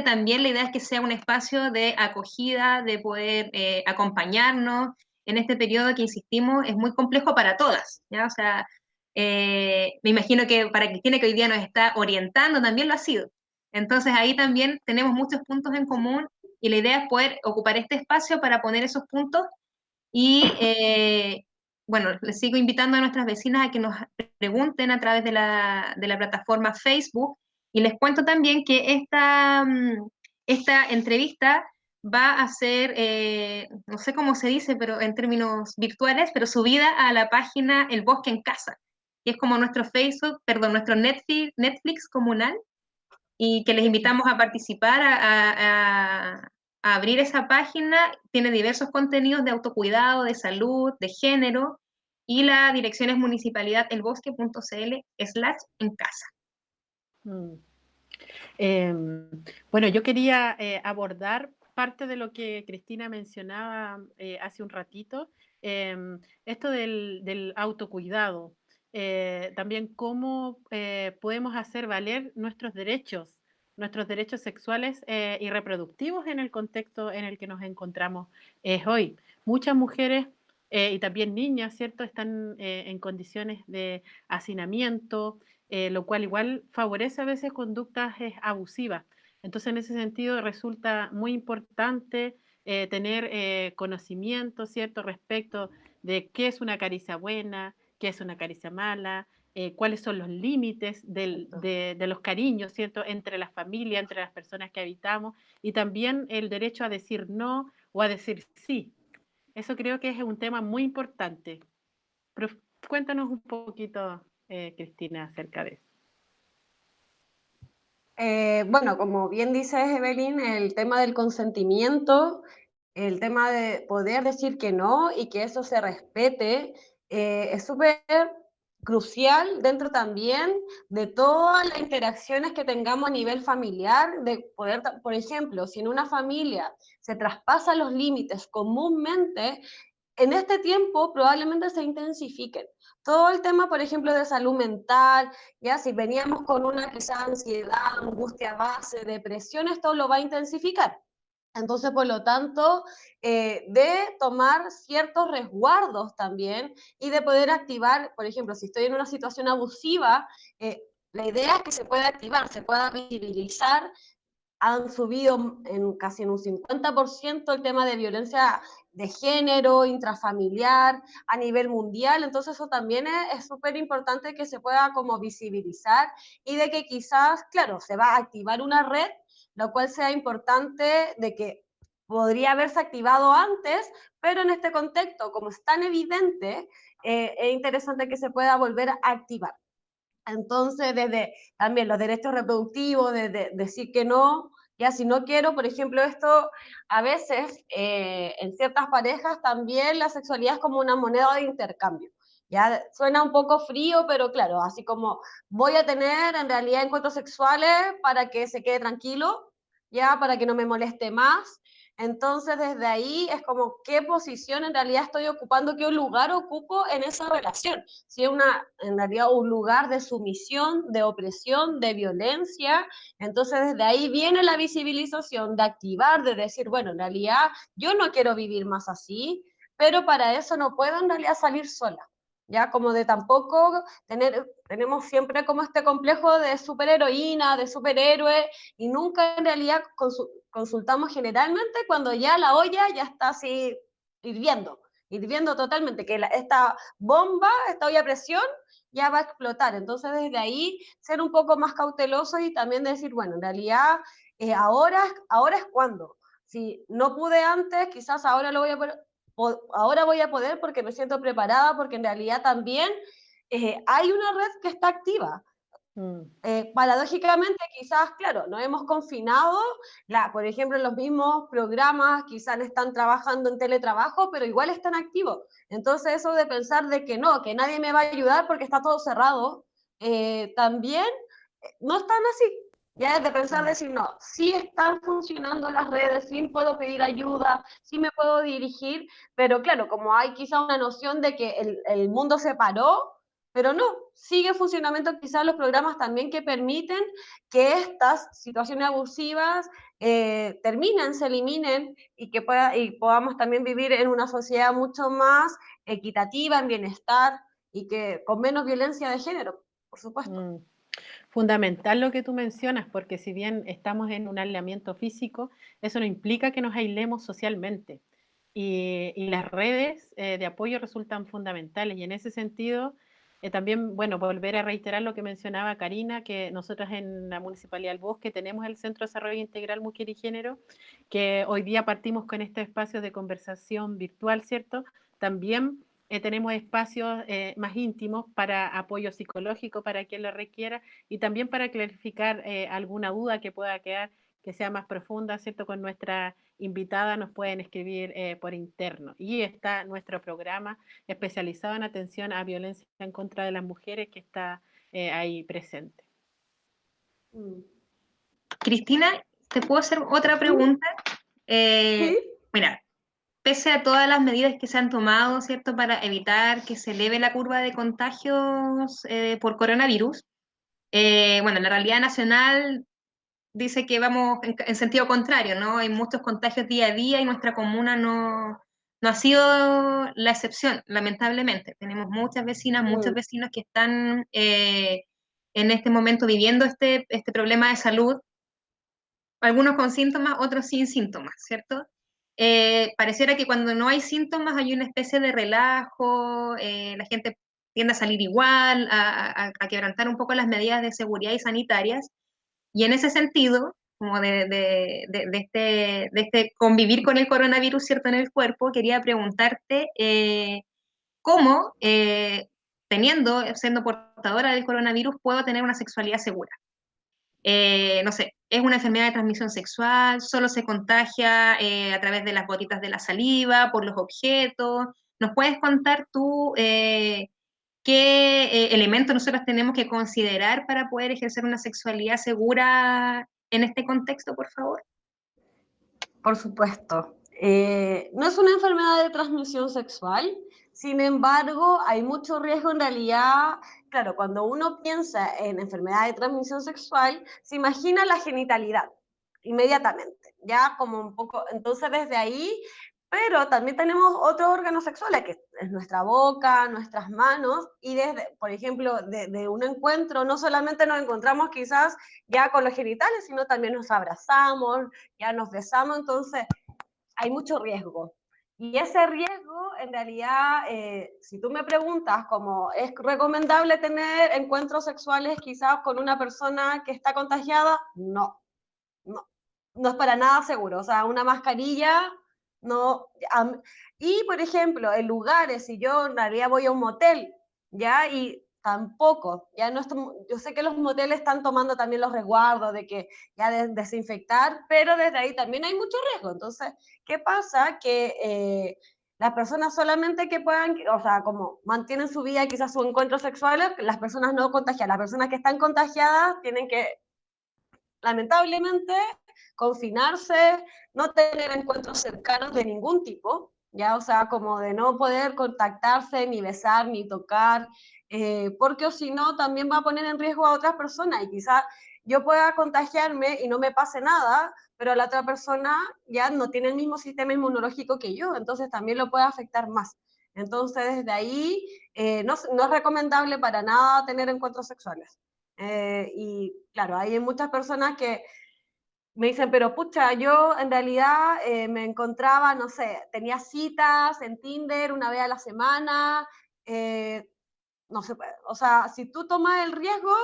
también la idea es que sea un espacio de acogida, de poder acompañarnos en este periodo que, insistimos, es muy complejo para todas, ¿ya? O sea, me imagino que para Cristina, que hoy día nos está orientando, también lo ha sido. Entonces ahí también tenemos muchos puntos en común y la idea es poder ocupar este espacio para poner esos puntos y, bueno, les sigo invitando a nuestras vecinas a que nos pregunten a través de la plataforma Facebook, y les cuento también que esta entrevista va a ser, no sé cómo se dice, pero en términos virtuales, pero subida a la página El Bosque en Casa, que es como nuestro Facebook, perdón, nuestro Netflix comunal, y que les invitamos a participar, a abrir esa página. Tiene diversos contenidos de autocuidado, de salud, de género, y la dirección es municipalidad.elbosque.cl/en casa. Mm. Bueno, yo quería abordar parte de lo que Cristina mencionaba hace un ratito, esto del autocuidado. también cómo podemos hacer valer nuestros derechos sexuales y reproductivos en el contexto en el que nos encontramos hoy. Muchas mujeres y también niñas, ¿cierto?, están en condiciones de hacinamiento, lo cual igual favorece a veces conductas abusivas. Entonces, en ese sentido, resulta muy importante tener conocimiento, ¿cierto?, respecto de qué es una caricia buena, qué es una caricia mala, cuáles son los límites Exacto. de los cariños, ¿cierto?, entre la familia, entre las personas que habitamos, y también el derecho a decir no o a decir sí. Eso creo que es un tema muy importante. Pero cuéntanos un poquito, Cristina, acerca de eso. Bueno, como bien dices, Evelyn, el tema del consentimiento, el tema de poder decir que no y que eso se respete, es súper crucial dentro también de todas las interacciones que tengamos a nivel familiar, de poder, por ejemplo, si en una familia se traspasan los límites comúnmente, en este tiempo probablemente se intensifiquen. Todo el tema, por ejemplo, de salud mental, ya si veníamos con una quizá ansiedad, angustia base, depresión, esto lo va a intensificar. Entonces, por lo tanto, de tomar ciertos resguardos también y de poder activar, por ejemplo, si estoy en una situación abusiva, la idea es que se pueda activar, se pueda visibilizar. Han subido casi en un 50% el tema de violencia de género, intrafamiliar, a nivel mundial. Entonces eso también es súper importante que se pueda como visibilizar y de que quizás, claro, se va a activar una red, lo cual sea importante de que podría haberse activado antes, pero en este contexto, como es tan evidente, es interesante que se pueda volver a activar. Entonces, desde también los derechos reproductivos, de decir que no, ya si no quiero, por ejemplo, esto a veces en ciertas parejas también la sexualidad es como una moneda de intercambio. Ya suena un poco frío, pero claro, así como voy a tener en realidad encuentros sexuales para que se quede tranquilo, ya para que no me moleste más. Entonces, desde ahí es como qué posición en realidad estoy ocupando, qué lugar ocupo en esa relación. Si es en realidad un lugar de sumisión, de opresión, de violencia, entonces desde ahí viene la visibilización, de activar, de decir, bueno, en realidad yo no quiero vivir más así, pero para eso no puedo en realidad salir sola. Ya como de tampoco tenemos siempre como este complejo de superheroína, de superhéroe, y nunca en realidad consultamos generalmente cuando ya la olla ya está así hirviendo totalmente, que esta bomba, esta olla a presión, ya va a explotar. Entonces, desde ahí, ser un poco más cautelosos y también decir, bueno, en realidad, ahora es cuando. Si no pude antes, quizás ahora lo voy a poder, ahora voy a poder porque me siento preparada, porque en realidad también hay una red que está activa. Paradójicamente, quizás, claro, nos hemos confinado, por ejemplo, los mismos programas quizás están trabajando en teletrabajo, pero igual están activos. Entonces, eso de pensar de que no, que nadie me va a ayudar porque está todo cerrado, también no están así. Ya es de pensar, decir, no, sí están funcionando las redes, sí puedo pedir ayuda, sí me puedo dirigir, pero claro, como hay quizá una noción de que el mundo se paró, pero no, sigue en funcionamiento quizás los programas también que permiten que estas situaciones abusivas terminen, se eliminen y que y podamos también vivir en una sociedad mucho más equitativa, en bienestar y que con menos violencia de género, por supuesto. Fundamental lo que tú mencionas, porque si bien estamos en un aislamiento físico, eso no implica que nos aislemos socialmente. Y las redes de apoyo resultan fundamentales. Y en ese sentido, también, bueno, volver a reiterar lo que mencionaba Karina, que nosotros en la Municipalidad del Bosque tenemos el Centro de Desarrollo Integral Mujer y Género, que hoy día partimos con este espacio de conversación virtual, ¿cierto? También tenemos espacios más íntimos para apoyo psicológico para quien lo requiera y también para clarificar alguna duda que pueda quedar que sea más profunda, ¿cierto? Con nuestra invitada nos pueden escribir por interno. Y está nuestro programa especializado en atención a violencia en contra de las mujeres que está ahí presente. Cristina, ¿te puedo hacer otra pregunta? Sí. Mira, pese a todas las medidas que se han tomado, ¿cierto?, para evitar que se eleve la curva de contagios por coronavirus, bueno, la realidad nacional dice que vamos en sentido contrario, ¿no? Hay muchos contagios día a día y nuestra comuna no ha sido la excepción, lamentablemente. Tenemos muchas vecinas, muchos Mm, vecinos que están en este momento viviendo este problema de salud, algunos con síntomas, otros sin síntomas, ¿cierto? Pareciera que cuando no hay síntomas hay una especie de relajo, la gente tiende a salir igual, a quebrantar un poco las medidas de seguridad y sanitarias, y en ese sentido, como de este convivir con el coronavirus, ¿cierto?, en el cuerpo, quería preguntarte cómo, siendo portadora del coronavirus, puedo tener una sexualidad segura. No sé, ¿es una enfermedad de transmisión sexual? ¿Solo se contagia a través de las gotitas de la saliva, por los objetos? ¿Nos puedes contar tú qué elementos nosotros tenemos que considerar para poder ejercer una sexualidad segura en este contexto, por favor? por supuesto. No es una enfermedad de transmisión sexual, sin embargo, hay mucho riesgo en realidad. Claro, cuando uno piensa en enfermedad de transmisión sexual, se imagina la genitalidad inmediatamente, ya como un poco, entonces desde ahí, pero también tenemos otros órganos sexuales, que es nuestra boca, nuestras manos, y desde, por ejemplo, de un encuentro, no solamente nos encontramos quizás ya con los genitales, sino también nos abrazamos, ya nos besamos, entonces hay mucho riesgo. Y ese riesgo, en realidad, si tú me preguntas cómo es recomendable tener encuentros sexuales quizás con una persona que está contagiada, no, no, no es para nada seguro. O sea, una mascarilla, no. Y, por ejemplo, en lugares, si yo en realidad voy a un motel, ¿ya? Y tampoco, ya no estoy, yo sé que los moteles están tomando también los resguardos de que ya desinfectar, pero desde ahí también hay mucho riesgo. Entonces, ¿qué pasa? Que las personas solamente que puedan, o sea, como mantienen su vida, quizás sus encuentros sexuales, las personas no contagiadas, las personas que están contagiadas tienen que, lamentablemente, confinarse, no tener encuentros cercanos de ningún tipo, ya, o sea, como de no poder contactarse, ni besar, ni tocar, porque o si no, también va a poner en riesgo a otras personas y quizás yo pueda contagiarme y no me pase nada, pero la otra persona ya no tiene el mismo sistema inmunológico que yo, entonces también lo puede afectar más. Entonces, desde ahí, no es recomendable para nada tener encuentros sexuales. Y claro, hay muchas personas que me dicen, pero pucha, yo en realidad me encontraba, no sé, tenía citas en Tinder una vez a la semana, eh, no se puede. O sea, si tú tomas el riesgo,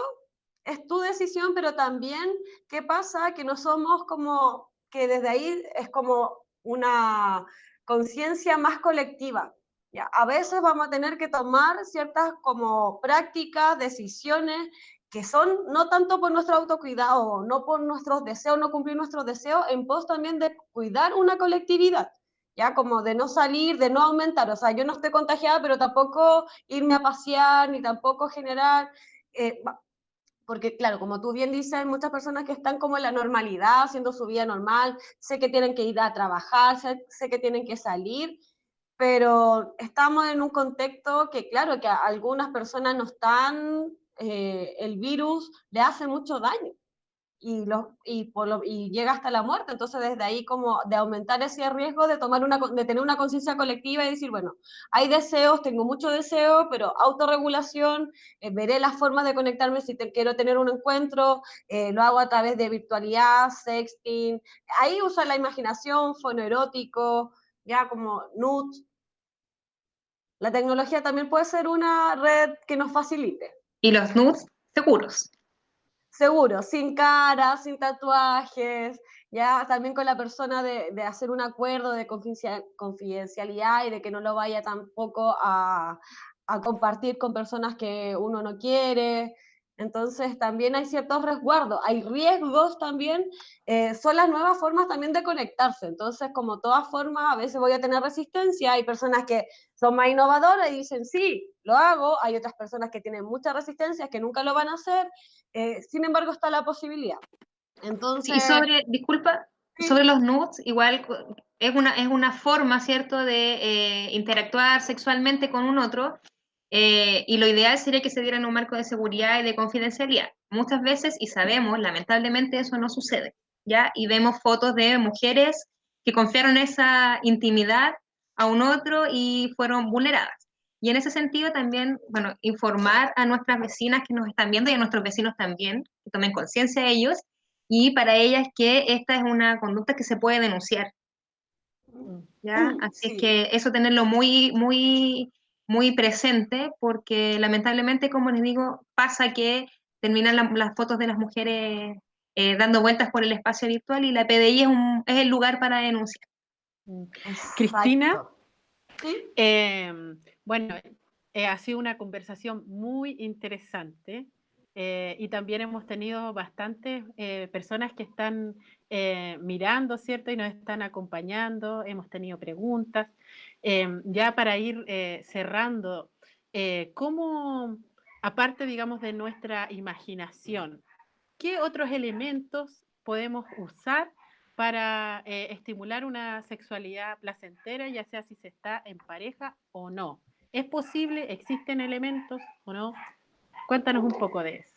es tu decisión, pero también, ¿qué pasa? Que no somos como, que desde ahí es como una conciencia más colectiva. ¿Ya? A veces vamos a tener que tomar ciertas como prácticas, decisiones, que son no tanto por nuestro autocuidado, no por nuestros deseos, no cumplir nuestros deseos, en pos también de cuidar una colectividad, ya como de no salir, de no aumentar, o sea, yo no estoy contagiada, pero tampoco irme a pasear, ni tampoco generar, eh, porque claro, como tú bien dices, hay muchas personas que están como en la normalidad, haciendo su vida normal, sé que tienen que ir a trabajar, sé que tienen que salir, pero estamos en un contexto que, claro, que a algunas personas no están, el virus le hace mucho daño y llega hasta la muerte. Entonces, desde ahí, como de aumentar ese riesgo de, de tener una conciencia colectiva y decir, bueno, hay deseos, tengo mucho deseo, pero autorregulación, veré las formas de conectarme si quiero tener un encuentro, lo hago a través de virtualidad, sexting, ahí usa la imaginación, fonoerótico, ya como nudes. La tecnología también puede ser una red que nos facilite. Y los nudes seguros. Seguro, sin cara, sin tatuajes, ya también con la persona de hacer un acuerdo de confidencialidad y de que no lo vaya tampoco a compartir con personas que uno no quiere. Entonces también hay ciertos resguardos, hay riesgos también, son las nuevas formas también de conectarse. Entonces, como todas formas, a veces voy a tener resistencia, hay personas que son más innovadoras y dicen, sí, lo hago, hay otras personas que tienen mucha resistencia, que nunca lo van a hacer, sin embargo, está la posibilidad. Sí, y Entonces, sobre, disculpa, sí, sobre los nudes, igual es una forma, ¿cierto?, de interactuar sexualmente con un otro, y lo ideal sería que se diera en un marco de seguridad y de confidencialidad. Muchas veces, y sabemos, lamentablemente eso no sucede, ¿ya? Y vemos fotos de mujeres que confiaron esa intimidad a un otro y fueron vulneradas. Y en ese sentido también, bueno, informar a nuestras vecinas que nos están viendo y a nuestros vecinos también, que tomen conciencia ellos, y para ellas que esta es una conducta que se puede denunciar, ¿ya? Así es Sí. que eso tenerlo muy, muy, muy presente, porque lamentablemente, como les digo, pasa que terminan las fotos de las mujeres dando vueltas por el espacio virtual y la PDI es el lugar para denunciar. Cristina, Exacto. ¿Sí? bueno, ha sido una conversación muy interesante, y también hemos tenido bastantes personas que están mirando, ¿cierto? Y nos están acompañando, hemos tenido preguntas. Ya para ir cerrando, ¿cómo, aparte, digamos, de nuestra imaginación, qué otros elementos podemos usar para estimular una sexualidad placentera, ya sea si se está en pareja o no? ¿Es posible? ¿Existen elementos o no? Cuéntanos un poco de eso.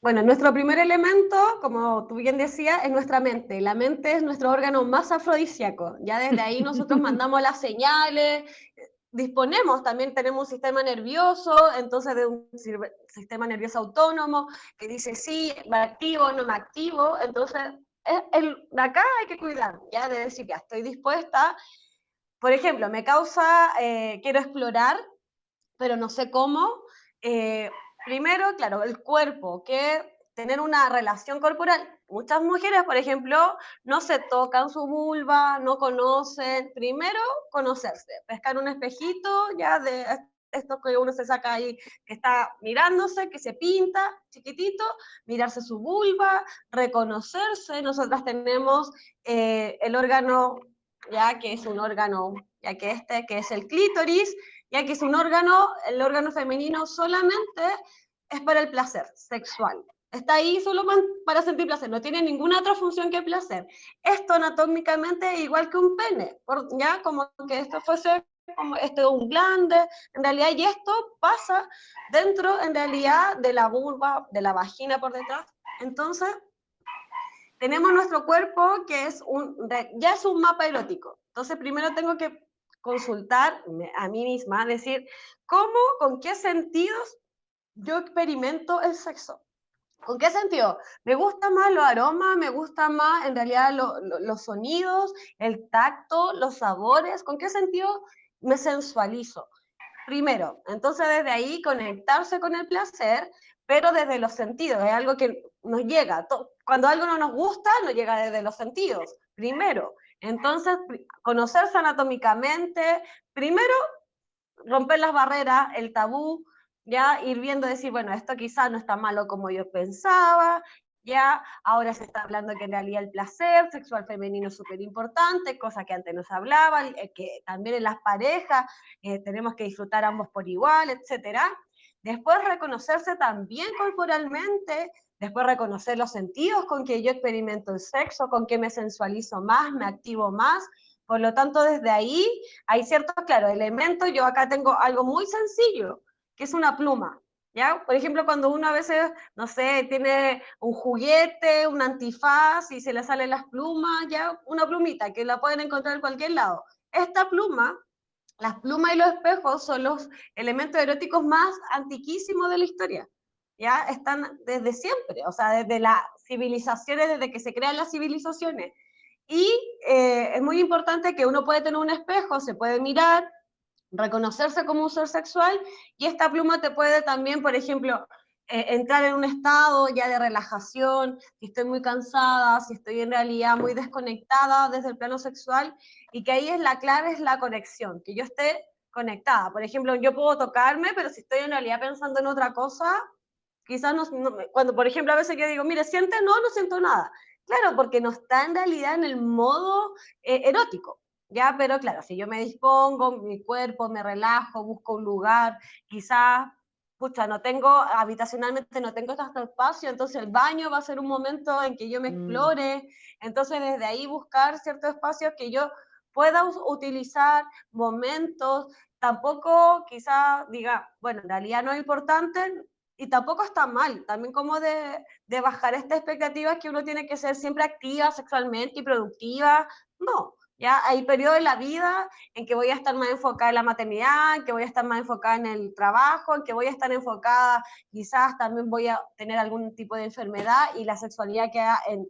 Bueno, nuestro primer elemento, como tú bien decías, es nuestra mente. La mente es nuestro órgano más afrodisíaco. Ya desde ahí nosotros mandamos las señales, disponemos, también tenemos un sistema nervioso, entonces de un sistema nervioso autónomo que dice sí, me activo, no me activo. Entonces, de acá hay que cuidar, ya de decir, ya estoy dispuesta. Por ejemplo, me causa, quiero explorar, pero no sé cómo. Eh, Primero, claro, el cuerpo, que tener una relación corporal. Muchas mujeres, por ejemplo, no se tocan su vulva, no conocen. Primero, conocerse, pescar un espejito, ya de esto que uno se saca ahí, que está mirándose, que se pinta, chiquitito, mirarse su vulva, reconocerse. Nosotras tenemos el órgano, ya que es un órgano, ya que que es el clítoris, ya que es un órgano, el órgano femenino solamente es para el placer sexual. Está ahí solo para sentir placer, no tiene ninguna otra función que placer. Esto anatómicamente es igual que un pene, ya como que esto fuese como esto es un glande, en realidad, y esto pasa dentro, en realidad, de la vulva, de la vagina por detrás. Entonces, tenemos nuestro cuerpo que es ya es un mapa erótico. Entonces, primero tengo que consultar a mí misma, decir, ¿cómo, con qué sentidos yo experimento el sexo? ¿Con qué sentido? Me gusta más los aromas, me gusta más en realidad los sonidos, el tacto, los sabores. ¿Con qué sentido me sensualizo? Primero, entonces desde ahí conectarse con el placer, pero desde los sentidos, es algo que nos llega. Cuando algo no nos gusta, nos llega desde los sentidos, primero. Entonces, conocerse anatómicamente, primero romper las barreras, el tabú, ya ir viendo, decir, bueno, esto quizás no está malo como yo pensaba, ya ahora se está hablando que en realidad el placer sexual femenino es súper importante, cosa que antes no se hablaba, que también en las parejas tenemos que disfrutar ambos por igual, etcétera. Después reconocerse también corporalmente, después reconocer los sentidos con que yo experimento el sexo, con que me sensualizo más, me activo más. Por lo tanto, desde ahí hay ciertos, claro, elementos. Yo acá tengo algo muy sencillo, que es una pluma. ¿Ya? Por ejemplo, cuando uno a veces, no sé, tiene un juguete, un antifaz y se le salen las plumas, ya, una plumita que la pueden encontrar en cualquier lado. Esta pluma, las plumas y los espejos son los elementos eróticos más antiquísimos de la historia. Ya están desde siempre, o sea, desde las civilizaciones, desde que se crean las civilizaciones. Y es muy importante que uno puede tener un espejo, se puede mirar, reconocerse como un ser sexual, y esta pluma te puede también, por ejemplo, entrar en un estado ya de relajación, si estoy muy cansada, si estoy en realidad muy desconectada desde el plano sexual, y que ahí es la clave, es la conexión, que yo esté conectada. Por ejemplo, yo puedo tocarme, pero si estoy en realidad pensando en otra cosa, quizás cuando, por ejemplo, a veces yo digo, mire, ¿siente? No, no siento nada. Claro, porque no está en realidad en el modo erótico. Ya, pero claro, si yo me dispongo, mi cuerpo, me relajo, busco un lugar, quizás pucha, no tengo, habitacionalmente no tengo tanto espacio, entonces el baño va a ser un momento en que yo me Mm, explore, entonces desde ahí buscar ciertos espacios que yo pueda utilizar, momentos, tampoco quizá diga, bueno, en realidad no es importante y tampoco está mal, también como de bajar esta expectativa que uno tiene que ser siempre activa sexualmente y productiva, no, ya hay periodos de la vida en que voy a estar más enfocada en la maternidad, en que voy a estar más enfocada en el trabajo, en que voy a estar enfocada, quizás también voy a tener algún tipo de enfermedad y la sexualidad queda en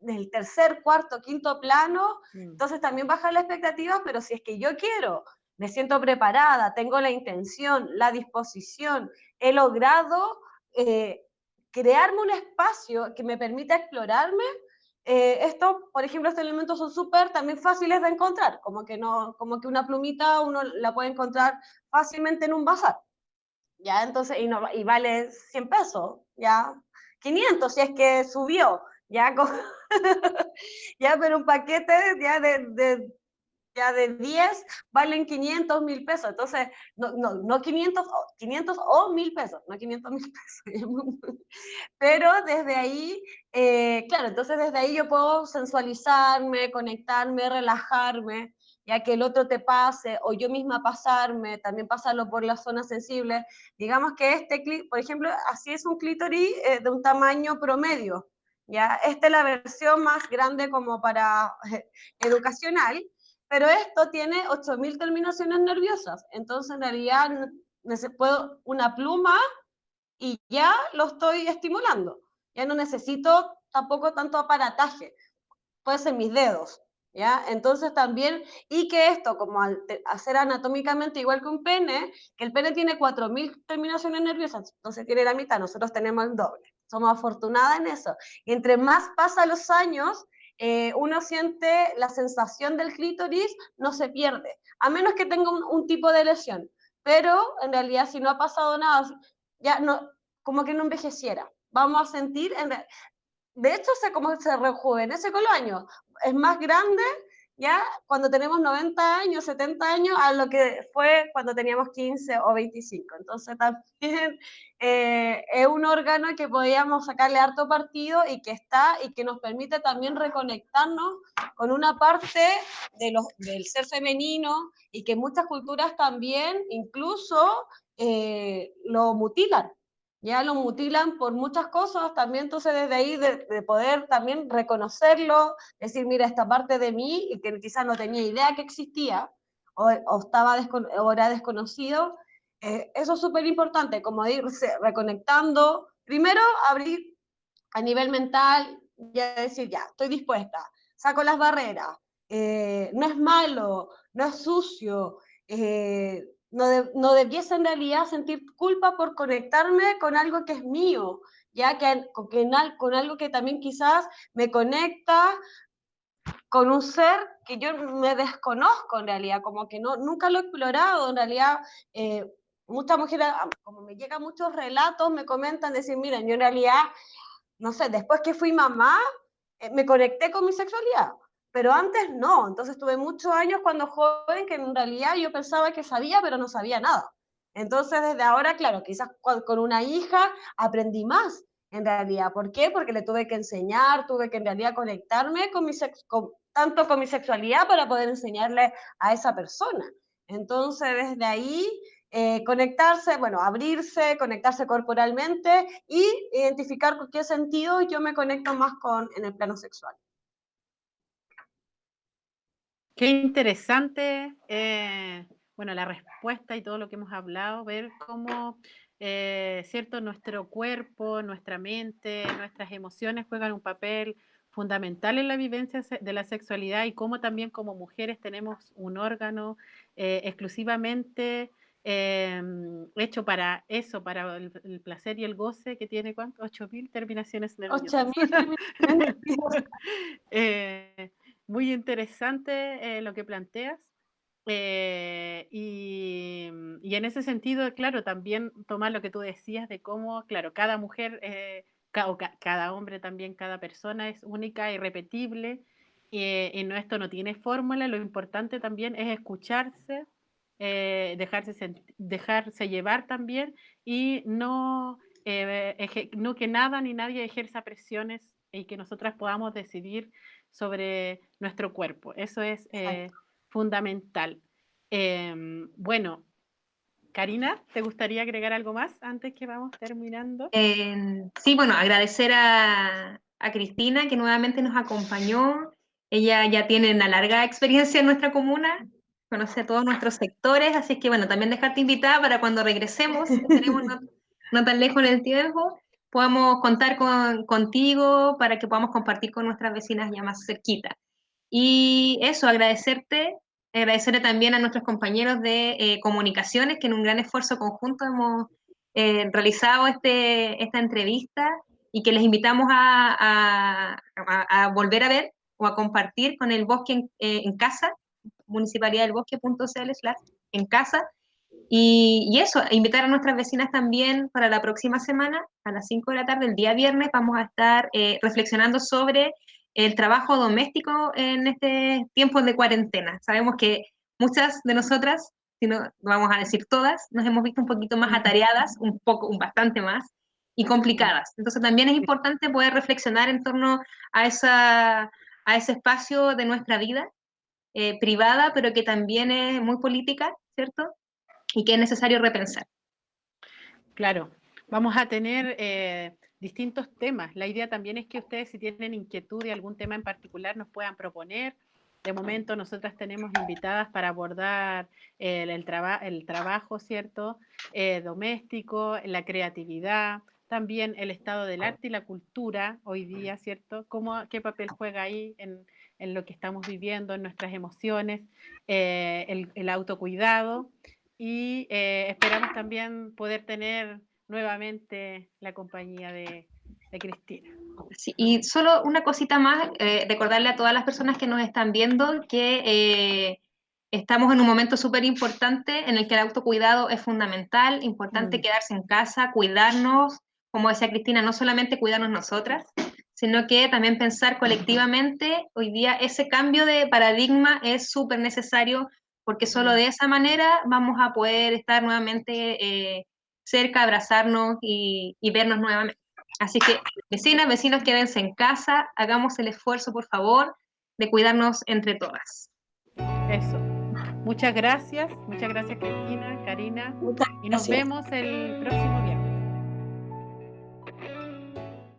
el tercer, cuarto, quinto plano, mm. entonces también bajar la expectativa, pero si es que yo quiero, me siento preparada, tengo la intención, la disposición, he logrado eh, crearme un espacio que me permita explorarme, esto, por ejemplo, estos elementos son súper también fáciles de encontrar, como que, no, como que una plumita uno la puede encontrar fácilmente en un bazar, ¿ya? Entonces, y, no, y vale 100 pesos, ¿ya? 500 si es que subió, ¿ya? Ya, pero un paquete ya ya de 10 valen 500, 1000 pesos. Entonces, no 500, 500 o 1000 pesos, no 500, 1000 pesos. Pero desde ahí, claro, entonces desde ahí yo puedo sensualizarme, conectarme, relajarme, ya que el otro te pase, o yo misma pasarme, también pasarlo por las zonas sensibles. Digamos que por ejemplo, así es un clítoris de un tamaño promedio, ya. Esta es la versión más grande como para educacional, pero esto tiene 8000 terminaciones nerviosas, entonces en realidad puedo una pluma y ya lo estoy estimulando. Ya no necesito tampoco tanto aparataje, puede ser mis dedos, ¿ya? Entonces también, y que esto, como al hacer anatómicamente igual que un pene, que el pene tiene 4000 terminaciones nerviosas, entonces tiene la mitad, nosotros tenemos el doble. Somos afortunadas en eso. Y entre más pasan los años, uno siente la sensación del clítoris, no se pierde, a menos que tenga un tipo de lesión. Pero en realidad, si no ha pasado nada, ya no, como que no envejeciera. Vamos a sentir, de hecho, como se rejuvenece con los años. Es más grande ya cuando tenemos 90 años, 70 años, a lo que fue cuando teníamos 15 o 25. Entonces también es un órgano que podíamos sacarle harto partido y que está y que nos permite también reconectarnos con una parte del ser femenino y que muchas culturas también incluso lo mutilan, ya lo mutilan por muchas cosas, también entonces desde ahí de poder también reconocerlo, decir, mira, esta parte de mí, y que quizás no tenía idea que existía, o era desconocido, eso es súper importante, como irse reconectando, primero abrir a nivel mental, ya decir, ya, estoy dispuesta, saco las barreras, no es malo, no es sucio, no debiese en realidad sentir culpa por conectarme con algo que es mío, ya con algo que también quizás me conecta con un ser que yo me desconozco en realidad, como que no, nunca lo he explorado, en realidad muchas mujeres, como me llegan muchos relatos, me comentan, decir, miren, yo en realidad no sé, después que fui mamá, me conecté con mi sexualidad, pero antes no, entonces tuve muchos años cuando joven que en realidad yo pensaba que sabía, pero no sabía nada. Entonces desde ahora, claro, quizás con una hija aprendí más, en realidad. ¿Por qué? Porque le tuve que enseñar, tuve que en realidad conectarme tanto con mi sexualidad para poder enseñarle a esa persona. Entonces desde ahí conectarse, bueno, abrirse, conectarse corporalmente y identificar con qué sentido yo me conecto más en el plano sexual. Qué interesante, bueno, la respuesta y todo lo que hemos hablado, ver cómo, cierto, nuestro cuerpo, nuestra mente, nuestras emociones juegan un papel fundamental en la vivencia de la sexualidad y cómo también como mujeres tenemos un órgano exclusivamente hecho para eso, para el placer y el goce que tiene, ¿cuánto? 8000 terminaciones nerviosas. 8000 terminaciones nerviosas. Eh, Muy interesante lo que planteas. Y en ese sentido, claro, también tomar lo que tú decías de cómo, claro, cada mujer, cada hombre también, cada persona es única, irrepetible, y no, esto no tiene fórmula, lo importante también es escucharse, dejarse llevar también y no que nada ni nadie ejerza presiones y que nosotras podamos decidir sobre nuestro cuerpo. Eso es fundamental. Bueno, Karina, ¿te gustaría agregar algo más antes que vamos terminando? Sí, bueno, agradecer a Cristina que nuevamente nos acompañó. Ella ya tiene una larga experiencia en nuestra comuna, conoce a todos nuestros sectores, así que bueno, también dejarte invitada para cuando regresemos, esperemos no tan lejos en el tiempo, podamos contar contigo para que podamos compartir con nuestras vecinas ya más cerquita. Y eso, agradecerle también a nuestros compañeros de comunicaciones que en un gran esfuerzo conjunto hemos realizado esta entrevista y que les invitamos a volver a ver o a compartir con el Bosque en Casa, municipalidaddelbosque.cl/en casa. Y eso, invitar a nuestras vecinas también para la próxima semana, a las 5 de la tarde, el día viernes, vamos a estar reflexionando sobre el trabajo doméstico en este tiempo de cuarentena. Sabemos que muchas de nosotras, si no vamos a decir todas, nos hemos visto un poquito más atareadas, bastante más, y complicadas. Entonces también es importante poder reflexionar en torno a ese espacio de nuestra vida privada, pero que también es muy política, ¿cierto? Y que es necesario repensar. Claro, vamos a tener distintos temas. La idea también es que ustedes, si tienen inquietud de algún tema en particular, nos puedan proponer. De momento, nosotras tenemos invitadas para abordar el trabajo, ¿cierto? Doméstico, la creatividad, también el estado del arte y la cultura hoy día, ¿cierto? ¿Qué papel juega ahí en lo que estamos viviendo, en nuestras emociones, el autocuidado? Y esperamos también poder tener nuevamente la compañía de Cristina. Sí, y solo una cosita más, recordarle a todas las personas que nos están viendo que estamos en un momento súper importante en el que el autocuidado es fundamental, importante quedarse en casa, cuidarnos, como decía Cristina, no solamente cuidarnos nosotras, sino que también pensar colectivamente. Hoy día ese cambio de paradigma es súper necesario porque solo de esa manera vamos a poder estar nuevamente cerca, abrazarnos y vernos nuevamente. Así que, vecinas, vecinos, quédense en casa, hagamos el esfuerzo, por favor, de cuidarnos entre todas. Eso. Muchas gracias Cristina, Karina, Muchas y nos gracias. vemos el próximo viernes.